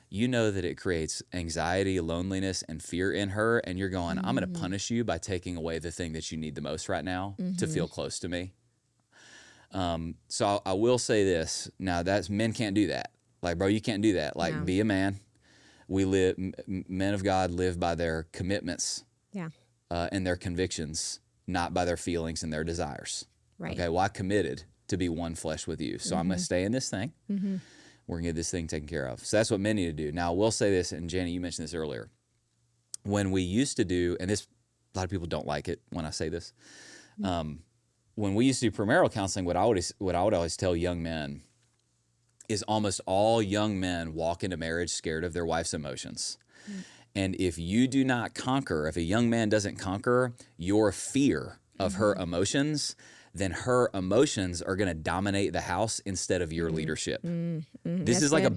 that it creates anxiety, loneliness, and fear in her. And you're going, I'm going to punish you by taking away the thing that you need the most right now to feel close to me. So I will say this. Now, men can't do that. Like, bro, you can't do that. Like, be a man. Men of God live by their commitments and their convictions, not by their feelings and their desires. Right. Okay, well, I committed to be one flesh with you. So I'm going to stay in this thing. We're going to get this thing taken care of. So that's what men need to do. Now, we'll say this, and Jana, you mentioned this earlier. When we used to do, and this, a lot of people don't like it when I say this. When we used to do premarital counseling, what I would always tell young men is almost all young men walk into marriage scared of their wife's emotions. And if you do not conquer, if a young man doesn't conquer your fear of her emotions, then her emotions are going to dominate the house instead of your leadership. This is like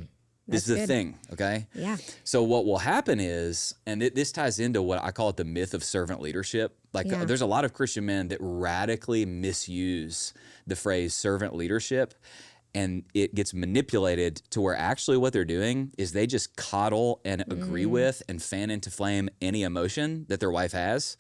this is a thing, okay? Yeah. So what will happen is, and this ties into what I call it the myth of servant leadership. Like there's a lot of Christian men that radically misuse the phrase servant leadership, and it gets manipulated to where actually what they're doing is they just coddle and agree with and fan into flame any emotion that their wife has.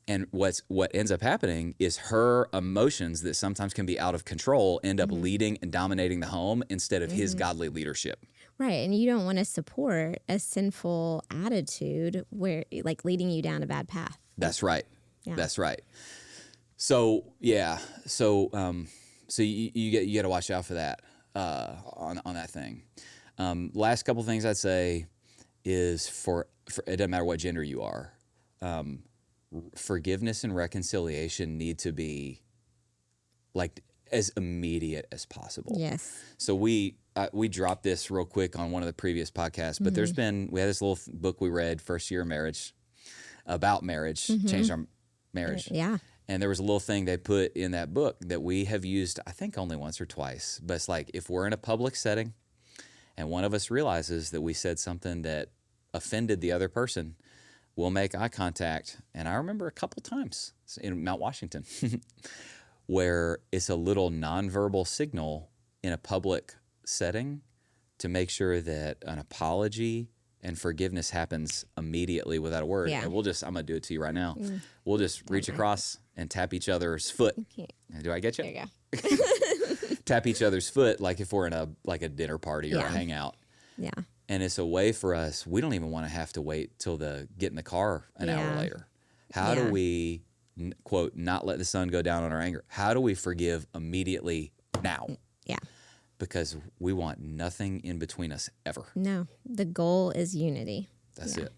And what ends up happening is her emotions that sometimes can be out of control end up leading and dominating the home instead of his godly leadership. Right. And you don't want to support a sinful attitude where, like, leading you down a bad path. That's right. Yeah. That's right. So, yeah. So you got to watch out for that on that thing. Last couple things I'd say is for it doesn't matter what gender you are. Forgiveness and reconciliation need to be like as immediate as possible. Yes. So we dropped this real quick on one of the previous podcasts, but we had this little book we read, First Year of Marriage, about marriage, changed our marriage. Yeah. And there was a little thing they put in that book that we have used, I think only once or twice, but it's like, if we're in a public setting and one of us realizes that we said something that offended the other person, we'll make eye contact. And I remember a couple times in Mount Washington where it's a little nonverbal signal in a public setting to make sure that an apology and forgiveness happens immediately without a word. Yeah. And I'm going to do it to you right now. We'll just reach across and tap each other's foot. Okay. Do I get you? There you go. Tap each other's foot like if we're in a dinner party or a hangout. Yeah. And it's a way for us, we don't even want to have to wait till get in the car an hour later. How do we, quote, not let the sun go down on our anger? How do we forgive immediately now? Yeah. Because we want nothing in between us ever. No, the goal is unity. That's it.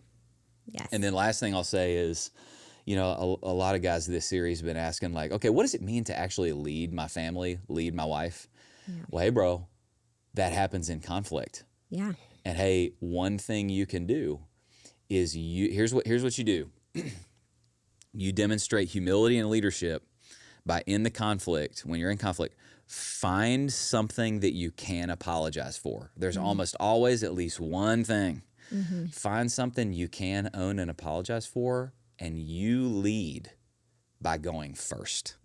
Yes. And then last thing I'll say is, a lot of guys in this series have been asking, like, okay, what does it mean to actually lead my family, lead my wife? Yeah. Well, hey, bro, that happens in conflict. Yeah. And hey, one thing you can do is here's what you do. You demonstrate humility and leadership by when you're in conflict, find something that you can apologize for. There's almost always at least one thing. Find something you can own and apologize for, and you lead by going first.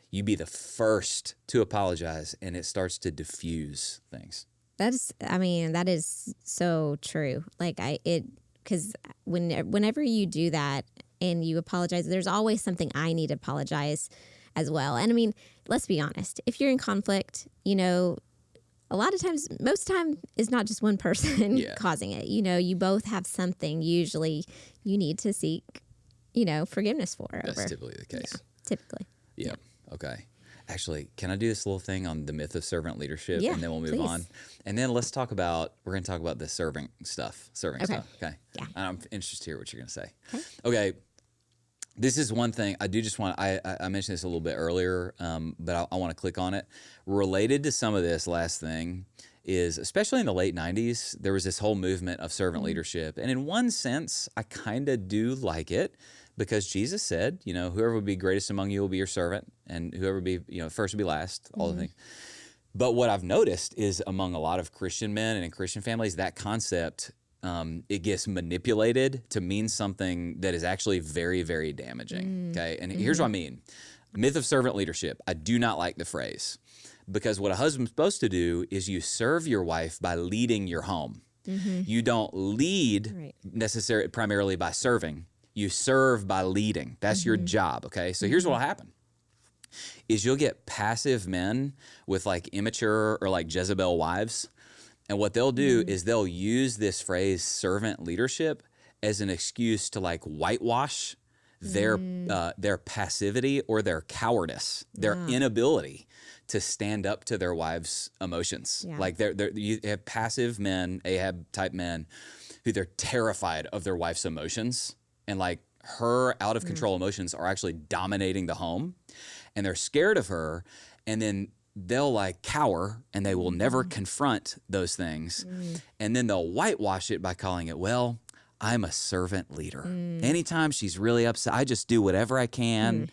You be the first to apologize, and it starts to diffuse things. That is so true. Because whenever you do that and you apologize, there's always something I need to apologize as well. And I mean, let's be honest. If you're in conflict, a lot of times, most time is not just one person causing it. You both have something usually you need to seek, forgiveness for. That's typically the case. Yeah, typically. Yeah. Okay. Actually, can I do this little thing on the myth of servant leadership? Yeah, and then we'll move please. on. And then we're going to talk about the serving stuff. Okay. Yeah. And I'm interested to hear what you're going to say. Okay. This is one thing I do just want, I mentioned this a little bit earlier, but I want to click on it. Related to some of this last thing is, especially in the late 90s, there was this whole movement of servant leadership. And in one sense, I kind of do like it because Jesus said, whoever would be greatest among you will be your servant, and whoever would be, first will be last, all the things. But what I've noticed is among a lot of Christian men and in Christian families, that concept it gets manipulated to mean something that is actually very, very damaging. Okay. And here's what I mean. Myth of servant leadership. I do not like the phrase, because what a husband's supposed to do is you serve your wife by leading your home. You don't lead necessarily primarily by serving. You serve by leading. That's your job. Okay. So here's what will happen is you'll get passive men with like immature or like Jezebel wives. And what they'll do is they'll use this phrase servant leadership as an excuse to like whitewash their passivity or their cowardice, their inability to stand up to their wives' emotions. Yeah. Like you have passive men, Ahab type men, who they're terrified of their wife's emotions, and like her out of control emotions are actually dominating the home, and they're scared of her, and then they'll like cower and they will never confront those things. And then they'll whitewash it by calling it, well, I'm a servant leader. Anytime she's really upset, I just do whatever I can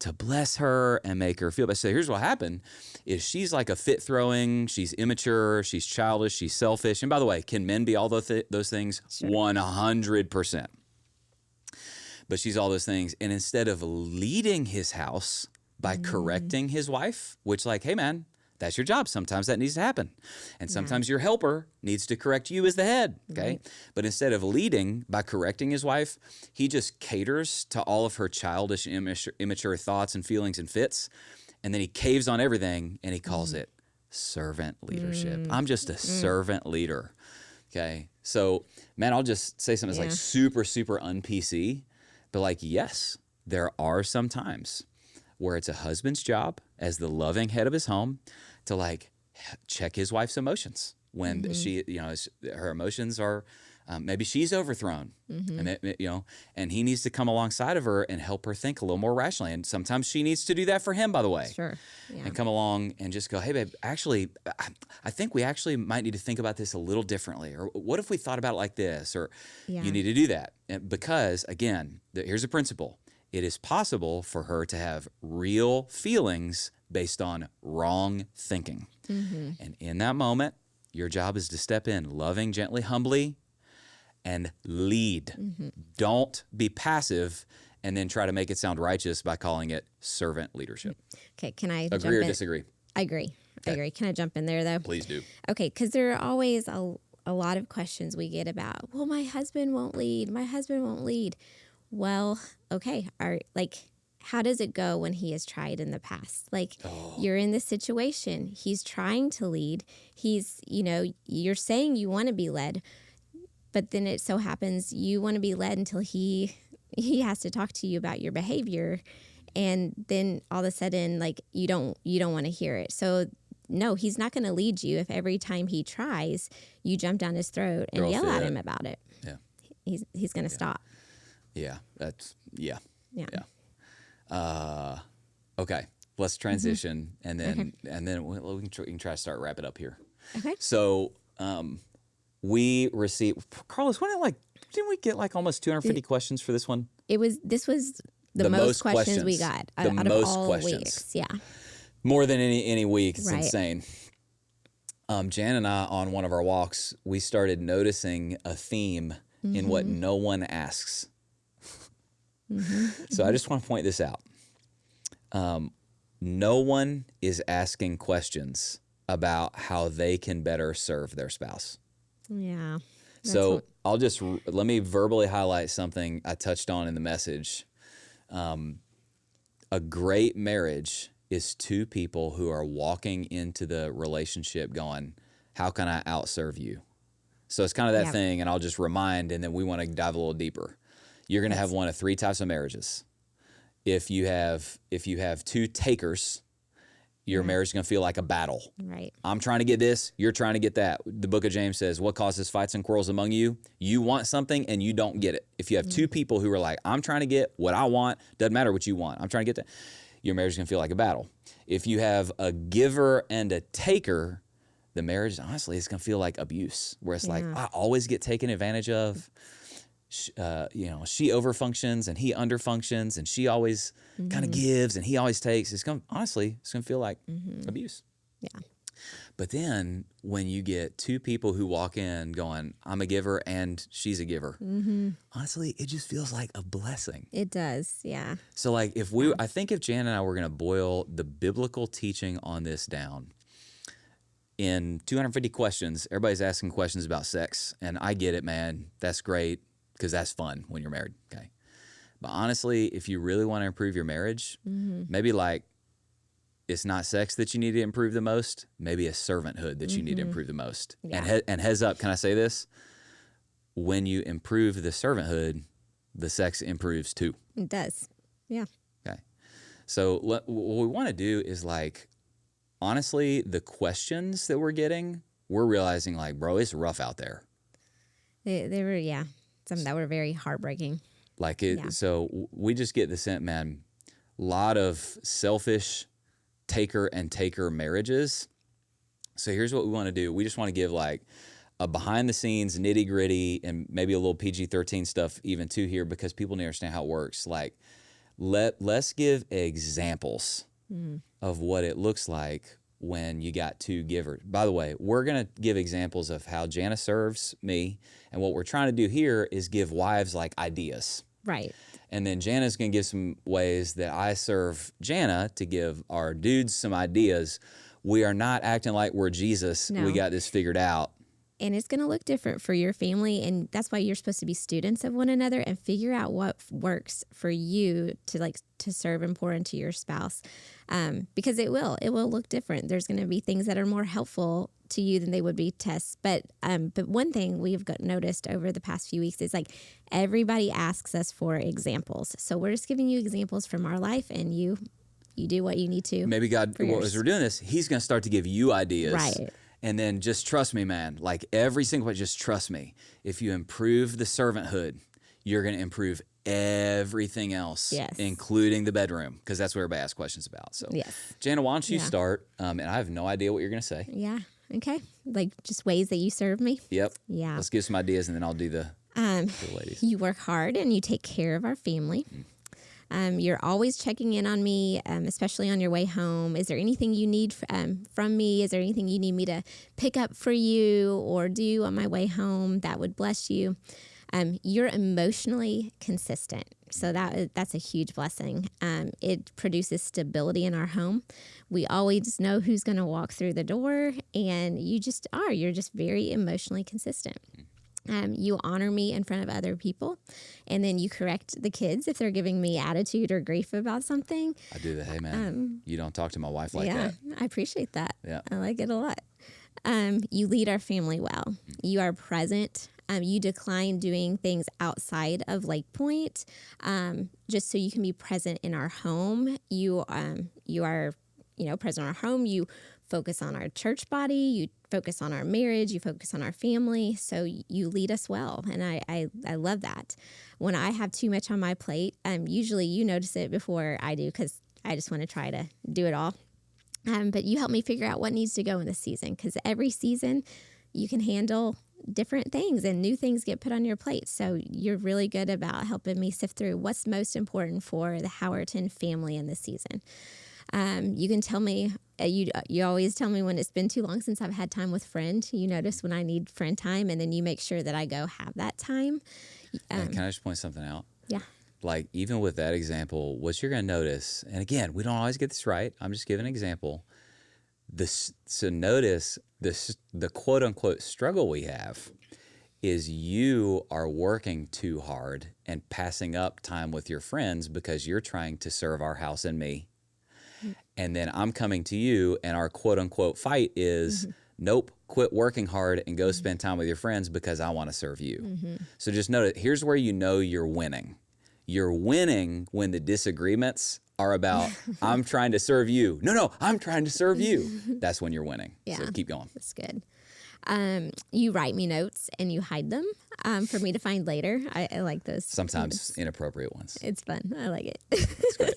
to bless her and make her feel better. So here's what happened is she's like a fit throwing, she's immature, she's childish, she's selfish. And by the way, can men be all those things? Sure. 100%. But she's all those things. And instead of leading his house by correcting his wife, which like, hey man, that's your job. Sometimes that needs to happen. And sometimes your helper needs to correct you as the head, okay? But instead of leading by correcting his wife, he just caters to all of her childish, immature thoughts and feelings and fits. And then he caves on everything and he calls it servant leadership. I'm just a servant leader, okay? So, man, I'll just say something that's like super, super un-PC, but like, yes, there are some times where it's a husband's job as the loving head of his home to like check his wife's emotions when she, her emotions are, maybe she's overthrown, and he needs to come alongside of her and help her think a little more rationally. And sometimes she needs to do that for him, by the way. Sure. Yeah. And come along and just go, hey, babe, actually, I think we actually might need to think about this a little differently. Or what if we thought about it like this? Or you need to do that. And because, again, here's a principle. It is possible for her to have real feelings based on wrong thinking. And in that moment, your job is to step in loving, gently, humbly, and lead. Don't be passive and then try to make it sound righteous by calling it servant leadership. Okay, can I agree or disagree? I agree. Okay. I agree. Can I jump in there, though? Please do. Okay, because there are always a lot of questions we get about, well, my husband won't lead. My husband won't lead. Well, okay, how does it go when he has tried in the past? You're in this situation. He's trying to lead. He's, you're saying you want to be led, but then it so happens you want to be led until he has to talk to you about your behavior, and then all of a sudden, you don't want to hear it. So no, he's not going to lead you if every time he tries, you jump down his throat and yell at him about it. Yeah, he's going to stop. Yeah, yeah. Okay, let's transition, and then we can try to start wrap it up here. Okay. So we received, Carlos, didn't we get like almost 250 questions for this one? This was the most questions we got out of all weeks. Yeah. More than any week. It's Right. insane. Jan and I, on one of our walks, we started noticing a theme in what no one asks. So I just want to point this out. No one is asking questions about how they can better serve their spouse. Yeah. So I'll just, let me verbally highlight something I touched on in the message. A great marriage is two people who are walking into the relationship going, how can I outserve you? So it's kind of that thing, and I'll just remind, and then we want to dive a little deeper. You're going to have one of three types of marriages. If you have two takers, your marriage is going to feel like a battle. Right. I'm trying to get this, you're trying to get that. The book of James says, what causes fights and quarrels among you? You want something and you don't get it. If you have two people who are like, I'm trying to get what I want, doesn't matter what you want, I'm trying to get that, your marriage is going to feel like a battle. If you have a giver and a taker, the marriage, honestly, is going to feel like abuse, where it's like, I always get taken advantage of. She overfunctions and he underfunctions, and she always kind of gives and he always takes. It's going to feel like abuse. Yeah. But then when you get two people who walk in going, I'm a giver and she's a giver, honestly, it just feels like a blessing. It does. Yeah. So like I think if Jan and I were going to boil the biblical teaching on this down, in 250 questions, everybody's asking questions about sex. And I get it, man. That's great, because that's fun when you're married. Okay. But honestly, if you really want to improve your marriage, maybe like it's not sex that you need to improve the most, maybe a servanthood that you need to improve the most. Yeah. And heads up, can I say this? When you improve the servanthood, the sex improves too. It does. Yeah. Okay. So what we want to do is like, honestly, the questions that we're getting, we're realizing like, bro, it's rough out there. They were, some that were very heartbreaking. Like it, so we just get the sense, man, a lot of selfish taker and taker marriages. So here's what we want to do. We just want to give like a behind the scenes nitty gritty and maybe a little PG-13 stuff even too here, because people need to understand how it works. Like let's give examples of what it looks like when you got two givers. By the way, we're going to give examples of how Jana serves me. And what we're trying to do here is give wives like ideas. Right. And then Jana's going to give some ways that I serve Jana to give our dudes some ideas. We are not acting like we're Jesus. No. We got this figured out. And it's going to look different for your family. And that's why you're supposed to be students of one another and figure out what works for you to serve and pour into your spouse. Because it will look different. There's going to be things that are more helpful to you than they would be tests. But one thing we've noticed over the past few weeks is like everybody asks us for examples. So we're just giving you examples from our life, and you do what you need to. Maybe God, as we're doing this, he's going to start to give you ideas. Right. And then just trust me, man. Like every single one, just trust me. If you improve the servanthood, you're going to improve everything else, including the bedroom, because that's what everybody asks questions about. So, Jana, why don't you start? And I have no idea what you're going to say. Yeah. Okay. Like just ways that you serve me. Yep. Yeah. Let's give some ideas, and then I'll do the ladies. You work hard and you take care of our family. You're always checking in on me, especially on your way home. Is there anything you need from me? Is there anything you need me to pick up for you or do on my way home that would bless you? You're emotionally consistent. So that's a huge blessing. It produces stability in our home. We always know who's going to walk through the door, and you're just very emotionally consistent. You honor me in front of other people, and then you correct the kids if they're giving me attitude or grief about something. I do that. Hey, man, you don't talk to my wife like that. Yeah, I appreciate that. Yeah. I like it a lot. You lead our family well. You are present. You decline doing things outside of Lakepointe, just so you can be present in our home. You are present in our home. You focus on our church body. You focus on our marriage. You focus on our family. So you lead us well, and I love that. When I have too much on my plate, usually you notice it before I do, because I just want to try to do it all. But you help me figure out what needs to go in this season, because every season you can handle different things and new things get put on your plate. So you're really good about helping me sift through what's most important for the Howerton family in this season. You can tell me, you always tell me when it's been too long since I've had time with friend. You notice when I need friend time, and then you make sure that I go have that time. Can I just point something out? Yeah. Like, even with that example, what you're going to notice, and again, we don't always get this right. I'm just giving an example. So notice this, the quote unquote struggle we have is you are working too hard and passing up time with your friends because you're trying to serve our house and me. And then I'm coming to you, and our quote unquote fight is, nope, quit working hard and go spend time with your friends because I want to serve you. So just notice, here's where you know you're winning. You're winning when the disagreements are about, I'm trying to serve you. No, I'm trying to serve you. That's when you're winning. Yeah. So keep going. That's good. You write me notes and you hide them for me to find later. I like those. Sometimes inappropriate ones. It's fun. I like it. That's great.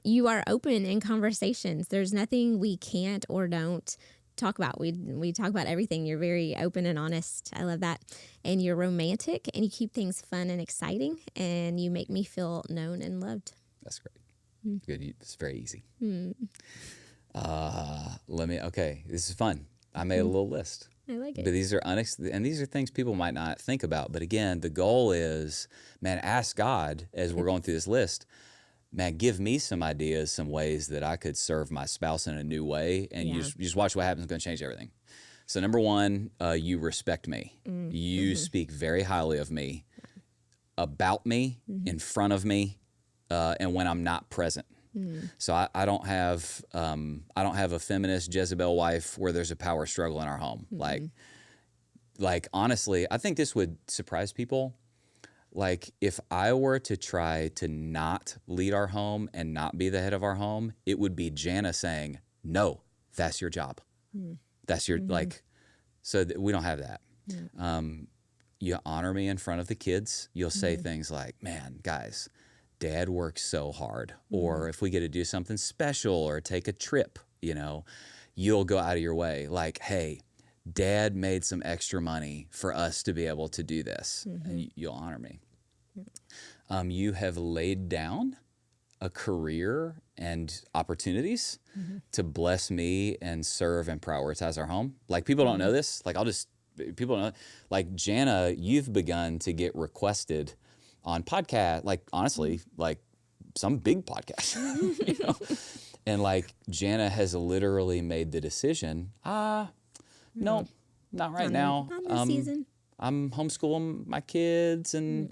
You are open in conversations. There's nothing we can't or don't talk about. We talk about everything. You're very open and honest. I love that. And you're romantic, and you keep things fun and exciting, and you make me feel known and loved. That's great. Good. It's very easy. This is fun. I made a little list. I like it. But these are and these are things people might not think about. But again, the goal is, man, ask God as we're going through this list, man, give me some ideas, some ways that I could serve my spouse in a new way. And you just watch what happens. It's going to change everything. So number one, you respect me. You speak very highly of me, about me, in front of me, and when I'm not present. So I don't have a feminist Jezebel wife where there's a power struggle in our home. Like honestly, I think this would surprise people. Like, if I were to try to not lead our home and not be the head of our home, it would be Jana saying, no, that's your job. That's your, so we don't have that. You honor me in front of the kids. You'll say things like, man, guys, Dad works so hard. Or if we get to do something special or take a trip, you'll go out of your way. Like, hey, Dad made some extra money for us to be able to do this. And you'll honor me. You have laid down a career and opportunities to bless me and serve and prioritize our home. Like, people don't know this. Like, people don't know. Like, Jana, you've begun to get requested on podcast, like, honestly, like some big podcast, and like Jana has literally made the decision, no, not right now. Not this season. I'm homeschooling my kids, and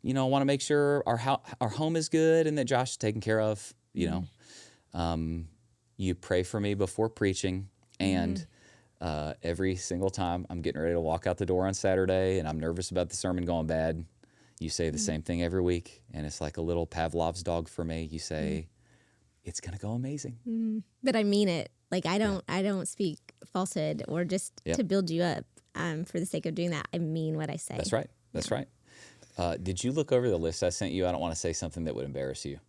I want to make sure our home is good and that Josh is taken care of. You pray for me before preaching, and every single time I'm getting ready to walk out the door on Saturday and I'm nervous about the sermon going bad, you say the same thing every week, and it's like a little Pavlov's dog for me. You say, it's going to go amazing. But I mean it. Like, I don't speak falsehood or just to build you up for the sake of doing that. I mean what I say. That's right. That's right. Did you look over the list I sent you? I don't want to say something that would embarrass you.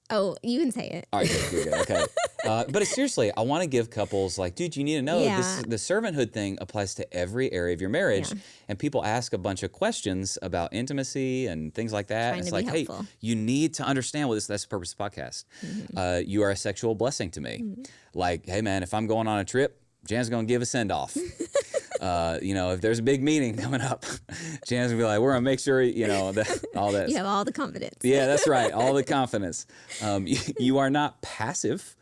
Oh, you can say it. All right, good. Okay. But seriously, I want to give couples, like, dude, you need to know the servanthood thing applies to every area of your marriage. Yeah. And people ask a bunch of questions about intimacy and things like that. It's like, hey, you need to understand what that's the purpose of the podcast. You are a sexual blessing to me. Like, hey, man, if I'm going on a trip, Jan's going to give a send-off. If there's a big meeting coming up, Jan's gonna be like, we're gonna make sure, that all that. You have all the confidence. Yeah, that's right. All the confidence. You are not passive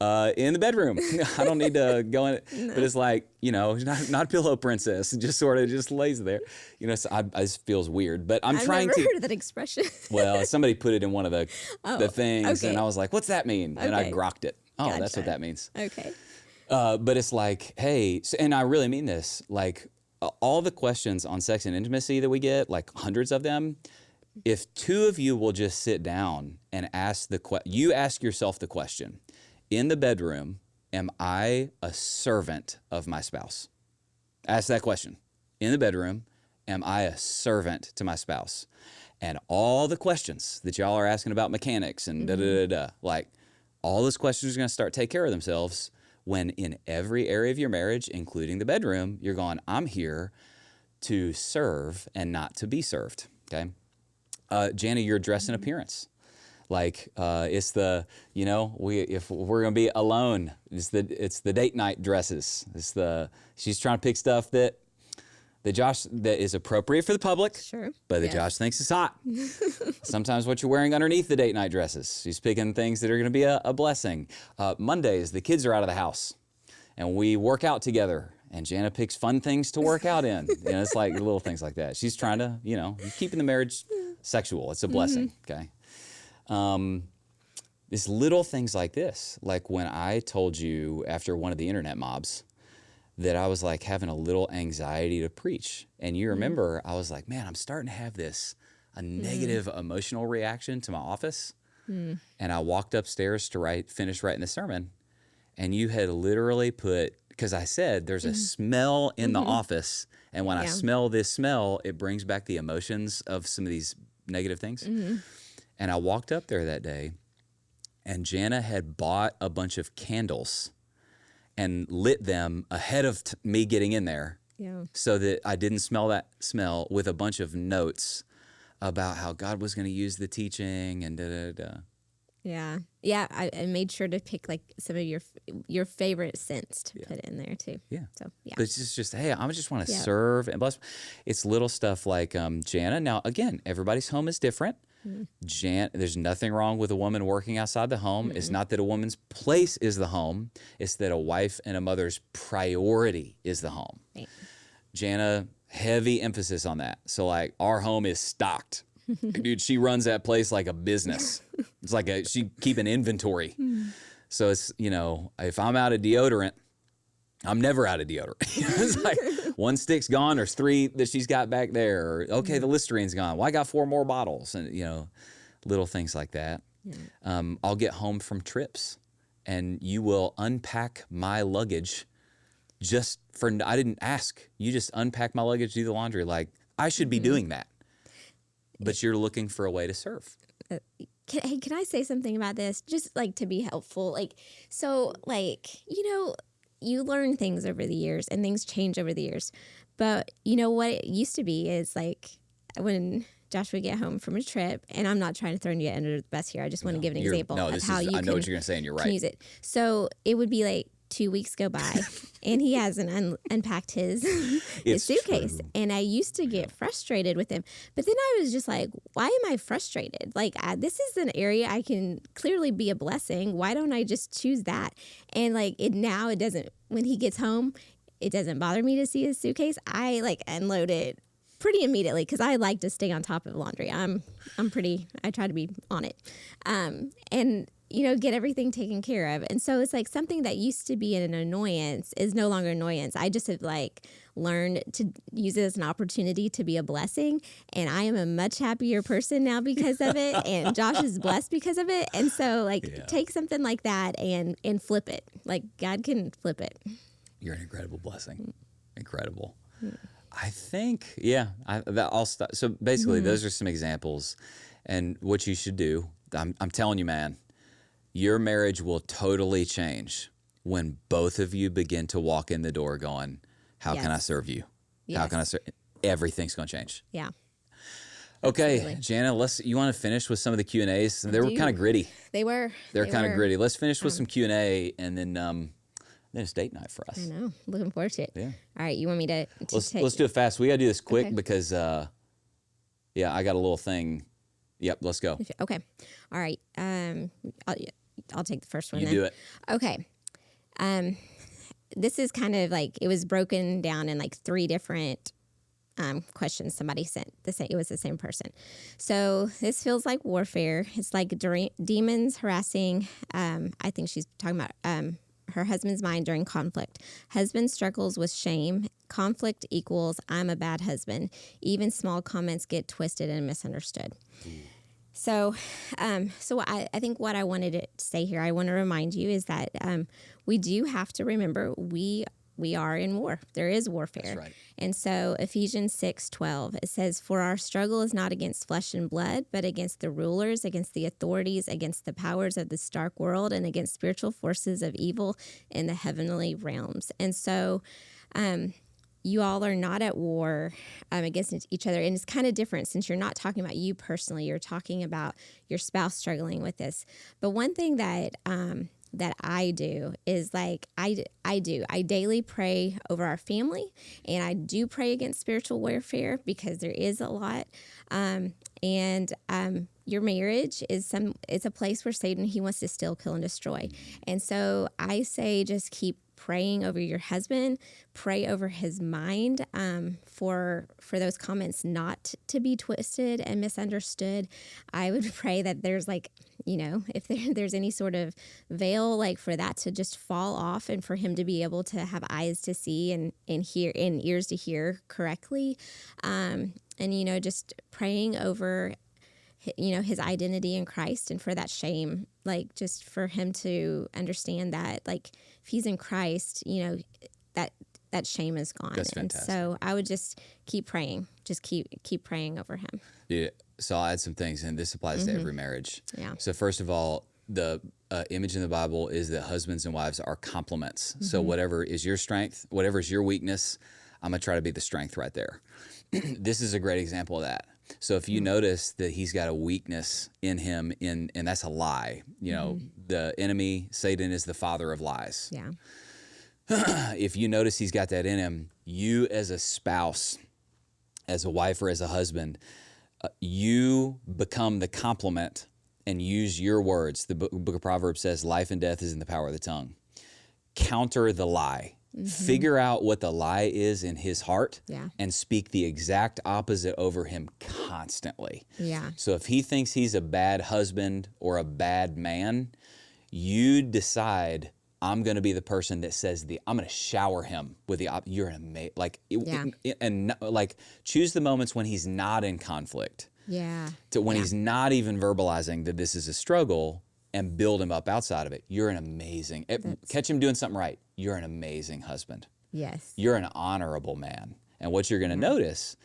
in the bedroom. I don't need to go in it, but it's like, not pillow princess. Just sort of just lays there. So it feels weird, but I've never heard of that expression. Well, somebody put it in one of the things, and I was like, what's that mean? And I grokked it. Oh, gotcha. That's what that means. Okay. But it's like, hey, and I really mean this, like all the questions on sex and intimacy that we get, like hundreds of them, if two of you will just sit down and ask you ask yourself the question, in the bedroom, am I a servant of my spouse? Ask that question. In the bedroom, am I a servant to my spouse? And all the questions that y'all are asking about mechanics and like all those questions are going to start to take care of themselves when in every area of your marriage, including the bedroom, you're going, I'm here to serve and not to be served, okay? Jana, your dress and appearance. Like it's the, if we're gonna be alone, it's the date night dresses. She's trying to pick stuff that is appropriate for the public, sure, but that Josh thinks is hot. Sometimes what you're wearing underneath the date night dresses. She's picking things that are gonna be a blessing. Mondays, the kids are out of the house and we work out together. And Jana picks fun things to work out in. It's like little things like that. She's trying to, keeping the marriage sexual. It's a blessing, okay? These little things like this, like when I told you after one of the internet mobs that I was like having a little anxiety to preach. And you remember, I was like, man, I'm starting to have a negative emotional reaction to my office. And I walked upstairs to finish writing the sermon. And you had literally put, because I said there's a smell in the office. And when I smell this smell, it brings back the emotions of some of these negative things. And I walked up there that day and Jana had bought a bunch of candles and lit them ahead of me getting in there so that I didn't smell that smell, with a bunch of notes about how God was going to use the teaching and da-da-da. Yeah. I made sure to pick like some of your favorite scents to put in there too. Yeah. So yeah. But it's just, hey, I just want to serve and bless. It's little stuff like Jana. Now, again, everybody's home is different. There's nothing wrong with a woman working outside the home. It's not that a woman's place is the home. It's that a wife and a mother's priority is the home. Right. Jana, heavy emphasis on that. So like our home is stocked. Dude, she runs that place like a business. It's like she keep an inventory. So it's, if I'm out of deodorant, I'm never out of deodorant. It's like one stick's gone, there's 3 that she's got back there. Or, okay, the Listerine's gone. Well, I got 4 more bottles. And, little things like that. Yeah. I'll get home from trips and you will unpack my luggage I didn't ask. You just unpack my luggage, do the laundry. Like, I should be doing that. But you're looking for a way to serve. Can I say something about this? Just like to be helpful. You learn things over the years and things change over the years. But what it used to be is like when Josh would get home from a trip, and I'm not trying to throw you under the bus here. I just want to give an example of how you I know what you're going to say, and you're right. Use it. So it would be like 2 weeks go by, and he hasn't unpacked his suitcase. True. And I used to get frustrated with him. But then I was just like, why am I frustrated? Like, this is an area I can clearly be a blessing. Why don't I just choose that? And like now it doesn't, when he gets home, it doesn't bother me to see his suitcase. I like unload it pretty immediately because I like to stay on top of laundry. I try to be on it. And get everything taken care of. And so it's like something that used to be an annoyance is no longer annoyance. I just have like learned to use it as an opportunity to be a blessing. And I am a much happier person now because of it. And Josh is blessed because of it. And so take something like that and flip it. Like God can flip it. You're an incredible blessing. Incredible. I think, I'll stop. So basically those are some examples and what you should do. I'm telling you, man, your marriage will totally change when both of you begin to walk in the door going, how can I serve you? Yes. How can I serve? Everything's going to change. Yeah. Okay, absolutely. Jana, you want to finish with some of the Q&As? They were kind of gritty. They were. They're kind of gritty. Let's finish with some Q&A and then it's date night for us. I know. Looking forward to it. Yeah. All right. You want me to let's do it fast. We got to do this quick because, I got a little thing. Yep, let's go. Okay. All right. I'll take the first one. You do it. Okay. This is kind of like, it was broken down in like 3 different questions somebody sent. It was the same person. So this feels like warfare. It's like demons harassing. I think she's talking about her husband's mind during conflict. Husband struggles with shame. Conflict equals I'm a bad husband. Even small comments get twisted and misunderstood. So I think what I wanted to say here, I want to remind you is that we do have to remember we we are in war. There is warfare. That's right. And so Ephesians 6:12, it says, "For our struggle is not against flesh and blood, but against the rulers, against the authorities, against the powers of this dark world, and against spiritual forces of evil in the heavenly realms." And so you all are not at war against each other. And it's kind of different since you're not talking about you personally. You're talking about your spouse struggling with this. But one thing that that I do is like I daily pray over our family, and I do pray against spiritual warfare because there is a lot. Your marriage is it's a place where Satan, he wants to steal, kill, and destroy. And so I say just keep praying over your husband, pray over his mind for those comments not to be twisted and misunderstood. I would pray that there's if there's any sort of veil, like for that to just fall off and for him to be able to have eyes to see and hear and ears to hear correctly. Just praying over his identity in Christ, and for that shame, like just for him to understand that, like if he's in Christ, that shame is gone. That's fantastic. And so I would just keep praying, just keep praying over him. Yeah. So I'll add some things, and this applies to every marriage. Yeah. So first of all, the image in the Bible is that husbands and wives are complements. So whatever is your strength, whatever is your weakness, I'm going to try to be the strength right there. This is a great example of that. So if you notice that he's got a weakness in him, and that's a lie, the enemy, Satan, is the father of lies. Yeah. If you notice he's got that in him, you as a spouse, as a wife or as a husband, you become the complement and use your words. The book of Proverbs says life and death is in the power of the tongue. Counter the lie. Figure out what the lie is in his heart and speak the exact opposite over him constantly. Yeah. So if he thinks he's a bad husband or a bad man, you decide, I'm going to be the person that says I'm going to shower him with you're an amazing, choose the moments when he's not in conflict. Yeah. When he's not even verbalizing that this is a struggle, and build him up outside of it. You're an amazing, catch him doing something right. You're an amazing husband. Yes. You're an honorable man. And what you're going to notice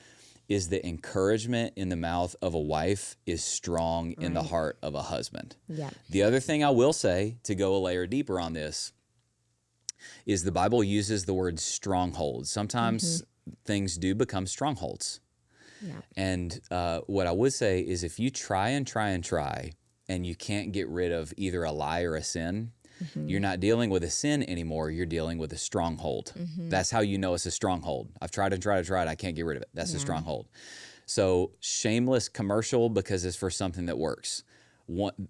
is the encouragement in the mouth of a wife is strong in the heart of a husband. Yeah. The other thing I will say, to go a layer deeper on this, is the Bible uses the word strongholds. Sometimes things do become strongholds. Yeah. And what I would say is if you try and you can't get rid of either a lie or a sin, you're not dealing with a sin anymore, you're dealing with a stronghold. That's how you know it's a stronghold. I've tried and tried and tried, I can't get rid of it. That's a stronghold. So shameless commercial because it's for something that works. The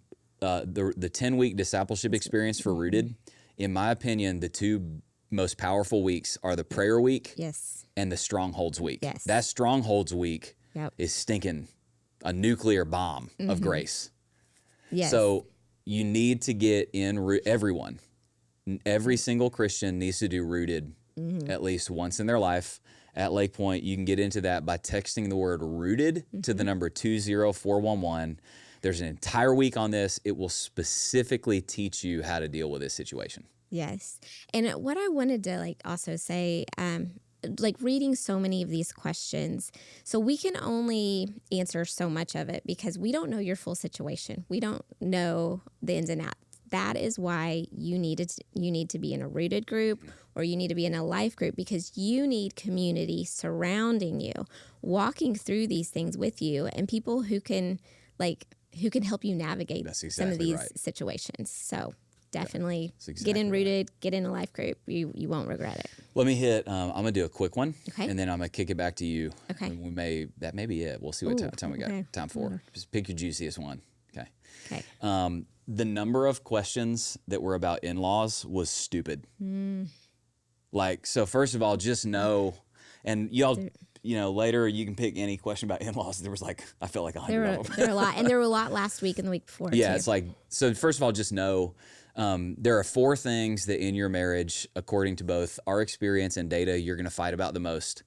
10-week discipleship experience for Rooted, in my opinion, the two most powerful weeks are the prayer week and the strongholds week. Yes. That strongholds week is stinking a nuclear bomb of grace. Yes. So you need to get in, every single Christian needs to do Rooted at least once in their life. At Lakepointe, you can get into that by texting the word Rooted to the number 20411. There's an entire week on this. It will specifically teach you how to deal with this situation. Yes. And what I wanted to also say, reading so many of these questions, so we can only answer so much of it because we don't know your full situation. We don't know the ins and outs. That is why you need to be in a Rooted group, or you need to be in a life group, because you need community surrounding you, walking through these things with you, and people who can help you navigate some of these situations. So definitely get in Rooted, get in a life group. You won't regret it. Let me hit, I'm going to do a quick one, and then I'm going to kick it back to you. Okay. And that may be it. We'll see what time we got time for. Just pick your juiciest one. Okay. The number of questions that were about in-laws was stupid. So first of all, just know, and y'all, later you can pick any question about in-laws. There was I felt like 100 of them. There were a lot, and there were a lot last week and the week before. Yeah, too. So first of all, just know there are 4 things that in your marriage, according to both our experience and data, you're going to fight about the most.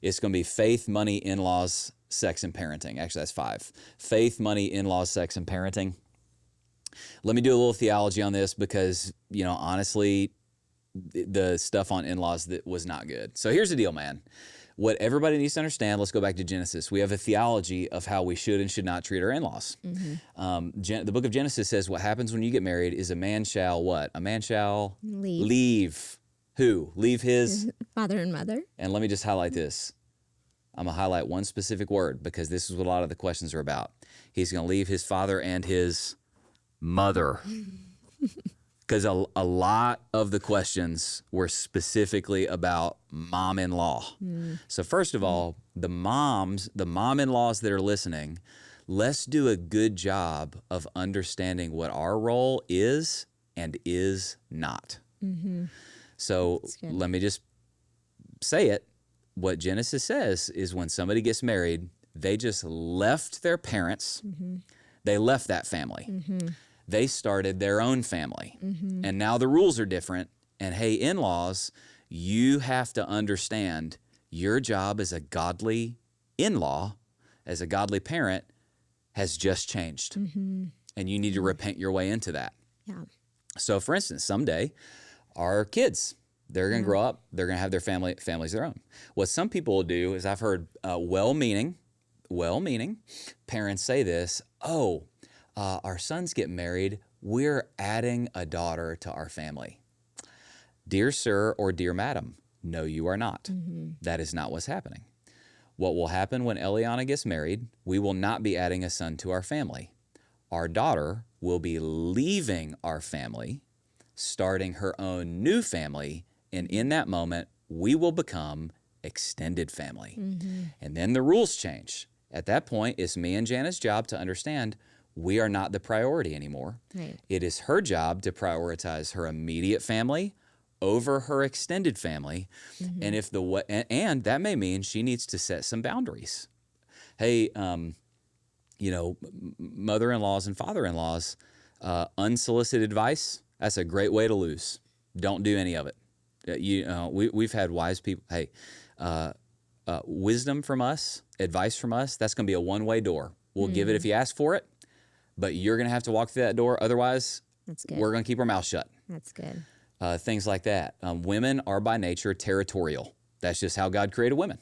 It's going to be faith, money, in-laws, sex, and parenting. Actually, that's 5. Faith, money, in-laws, sex, and parenting. Let me do a little theology on this because, honestly, the stuff on in-laws that was not good. So here's the deal, man. What everybody needs to understand, let's go back to Genesis. We have a theology of how we should and should not treat our in-laws. The book of Genesis says what happens when you get married is a man shall what? A man shall leave. Who? Leave his father and mother. And let me just highlight this. I'm going to highlight one specific word because this is what a lot of the questions are about. He's going to leave his father and his mother. Because a lot of the questions were specifically about mom-in-law. So first of all, the mom-in-laws that are listening, let's do a good job of understanding what our role is and is not. So let me just say it. What Genesis says is when somebody gets married, they just left their parents. They left that family. They started their own family. And now the rules are different. And hey, in-laws, you have to understand your job as a godly in-law, as a godly parent, has just changed. And you need to repent your way into that. So for instance, someday our kids, they're going to grow up, they're going to have their families their own. What some people will do is I've heard well-meaning parents say this, our sons get married, we're adding a daughter to our family. Dear sir or dear madam, no, you are not. That is not what's happening. What will happen when Eliana gets married, we will not be adding a son to our family. Our daughter will be leaving our family, starting her own new family, and in that moment, we will become extended family. And then the rules change. At that point, it's me and Jana's job to understand we are not the priority anymore. It is her job to prioritize her immediate family over her extended family. And and that may mean she needs to set some boundaries. Hey, mother-in-laws and father-in-laws, unsolicited advice, that's a great way to lose. Don't do any of it. We've had wise people. Hey, wisdom from us, advice from us, that's going to be a one-way door. We'll give it if you ask for it, but you're going to have to walk through that door. Otherwise, we're going to keep our mouth shut. That's good. Things like that. Women are by nature territorial. That's just how God created women.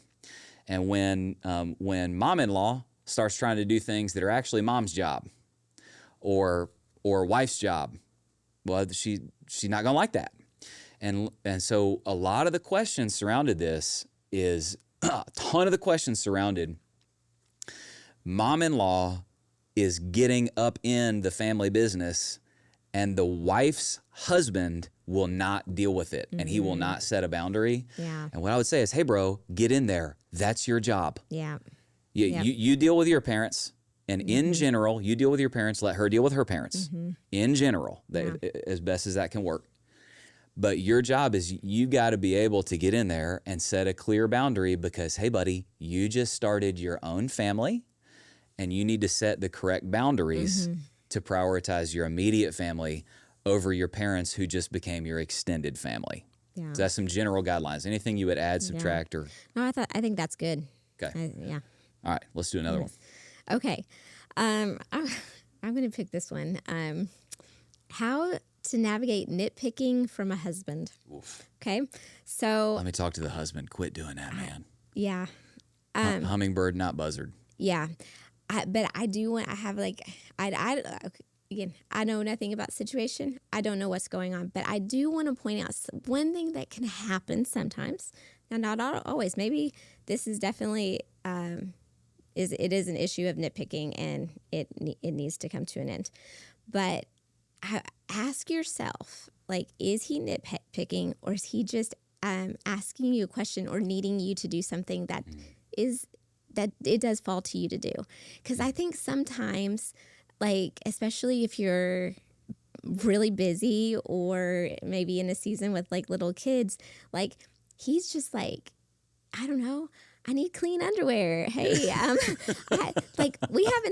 And when mom-in-law starts trying to do things that are actually mom's job or wife's job, well, she's not going to like that. And so a lot of the questions surrounded this is a ton of the questions surrounded mom-in-law is getting up in the family business and the wife's husband will not deal with it and he will not set a boundary. And what I would say is, hey, bro, get in there. That's your job. You deal with your parents. And in general, you deal with your parents, let her deal with her parents. In general, as best as that can work. But your job is you got to be able to get in there and set a clear boundary because, hey, buddy, you just started your own family and you need to set the correct boundaries to prioritize your immediate family over your parents who just became your extended family. So that's some general guidelines. Anything you would add, subtract, or? No, I think that's good. Okay. All right, let's do another one. Okay. I'm going to pick this one. How to navigate nitpicking from a husband. Okay. So let me talk to the husband. Quit doing that, man. Yeah. Hummingbird, not buzzard. Yeah. But I do want, again, I know nothing about the situation. I don't know what's going on, but I do want to point out one thing that can happen sometimes. Now, not always. Maybe this is definitely, it is an issue of nitpicking and it needs to come to an end. But ask yourself, is he nitpicking or is he just asking you a question or needing you to do something that it does fall to you to do? Because I think sometimes, especially if you're really busy or maybe in a season with little kids, he's just I don't know, I need clean underwear. Hey, we haven't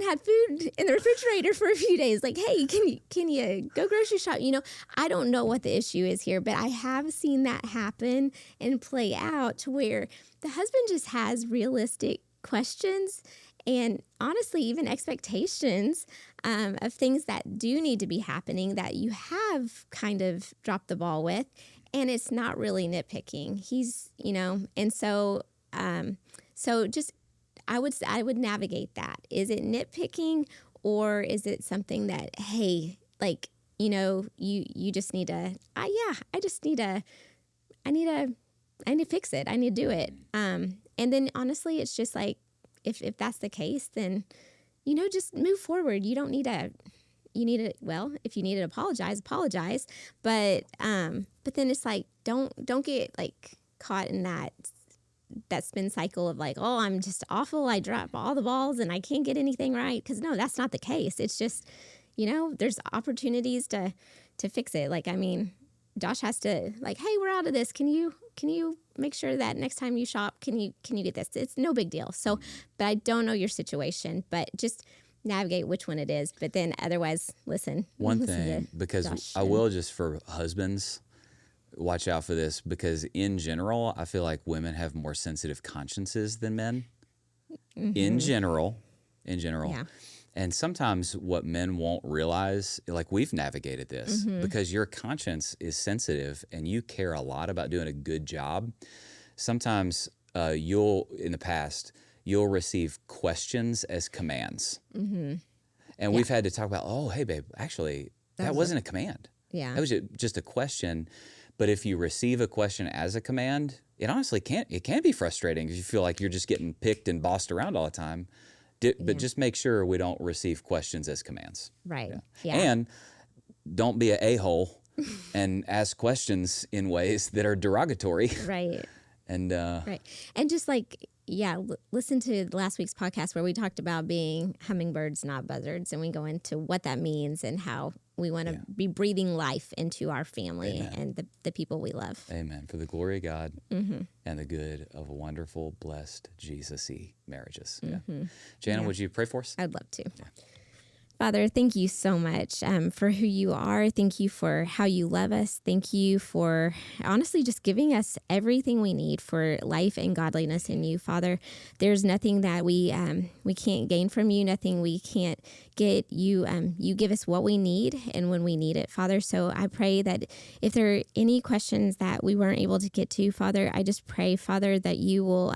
had food in the refrigerator for a few days. Hey, can you go grocery shop? I don't know what the issue is here, but I have seen that happen and play out to where the husband just has realistic questions and honestly even expectations of things that do need to be happening that you have kind of dropped the ball with. and it's not really nitpicking. He's, and so, so just, I would navigate that. Is it nitpicking, or is it something that, hey, like, you just need to, I need to fix it. I need to do it. And then honestly, it's just like, if that's the case, then, just move forward. You don't need to, if you need to apologize. But then it's like, don't get like caught in that spin cycle of like, oh, I'm just awful. I drop all the balls and I can't get anything right. Cause no, that's not the case. It's just, there's opportunities to fix it. Like, I mean, Josh has to like, hey, we're out of this. Can you make sure that next time you shop, can you get this? It's no big deal. So, but I don't know your situation, but just navigate which one it is. But then otherwise, listen. One thing, because Josh I will, just for husbands, watch out for this, because in general, I feel like women have more sensitive consciences than men. Mm-hmm. In general. Yeah. And sometimes what men won't realize, like we've navigated this, because your conscience is sensitive and you care a lot about doing a good job. Sometimes you'll receive questions as commands. Mm-hmm. And we've had to talk about, oh, hey, babe, actually, that wasn't a command. Yeah. That was just a question. But if you receive a question as a command, it honestly can be frustrating because you feel like you're just getting picked and bossed around all the time. But just make sure we don't receive questions as commands. Right. Yeah. And don't be an a-hole and ask questions in ways that are derogatory. Right. And right. And just like, listen to last week's podcast where we talked about being hummingbirds, not buzzards. And we go into what that means and how we want to be breathing life into our family and the people we love. Amen. For the glory of God and the good of wonderful, blessed, Jesus-y marriages. Yeah. Jana, would you pray for us? I'd love to. Yeah. Father, thank you so much for who you are. Thank you for how you love us. Thank you for honestly just giving us everything we need for life and godliness in you, Father. There's nothing that we can't gain from you, nothing we can't get. You give us what we need and when we need it, Father. So I pray that if there are any questions that we weren't able to get to, Father, I just pray, Father, that you will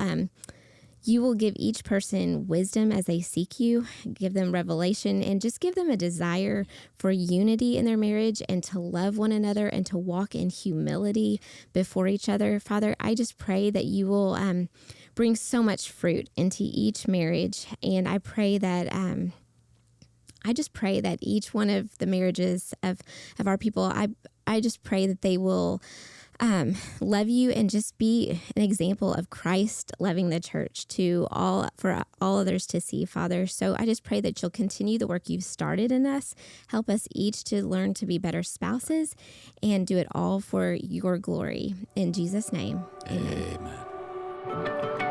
give each person wisdom as they seek you, give them revelation, and just give them a desire for unity in their marriage and to love one another and to walk in humility before each other. Father, I just pray that you will bring so much fruit into each marriage. And I pray that each one of the marriages of our people, I just pray that they will love you and just be an example of Christ loving the church for all others to see, Father. So I just pray that you'll continue the work you've started in us. Help us each to learn to be better spouses and do it all for your glory. In Jesus' name, amen. Amen.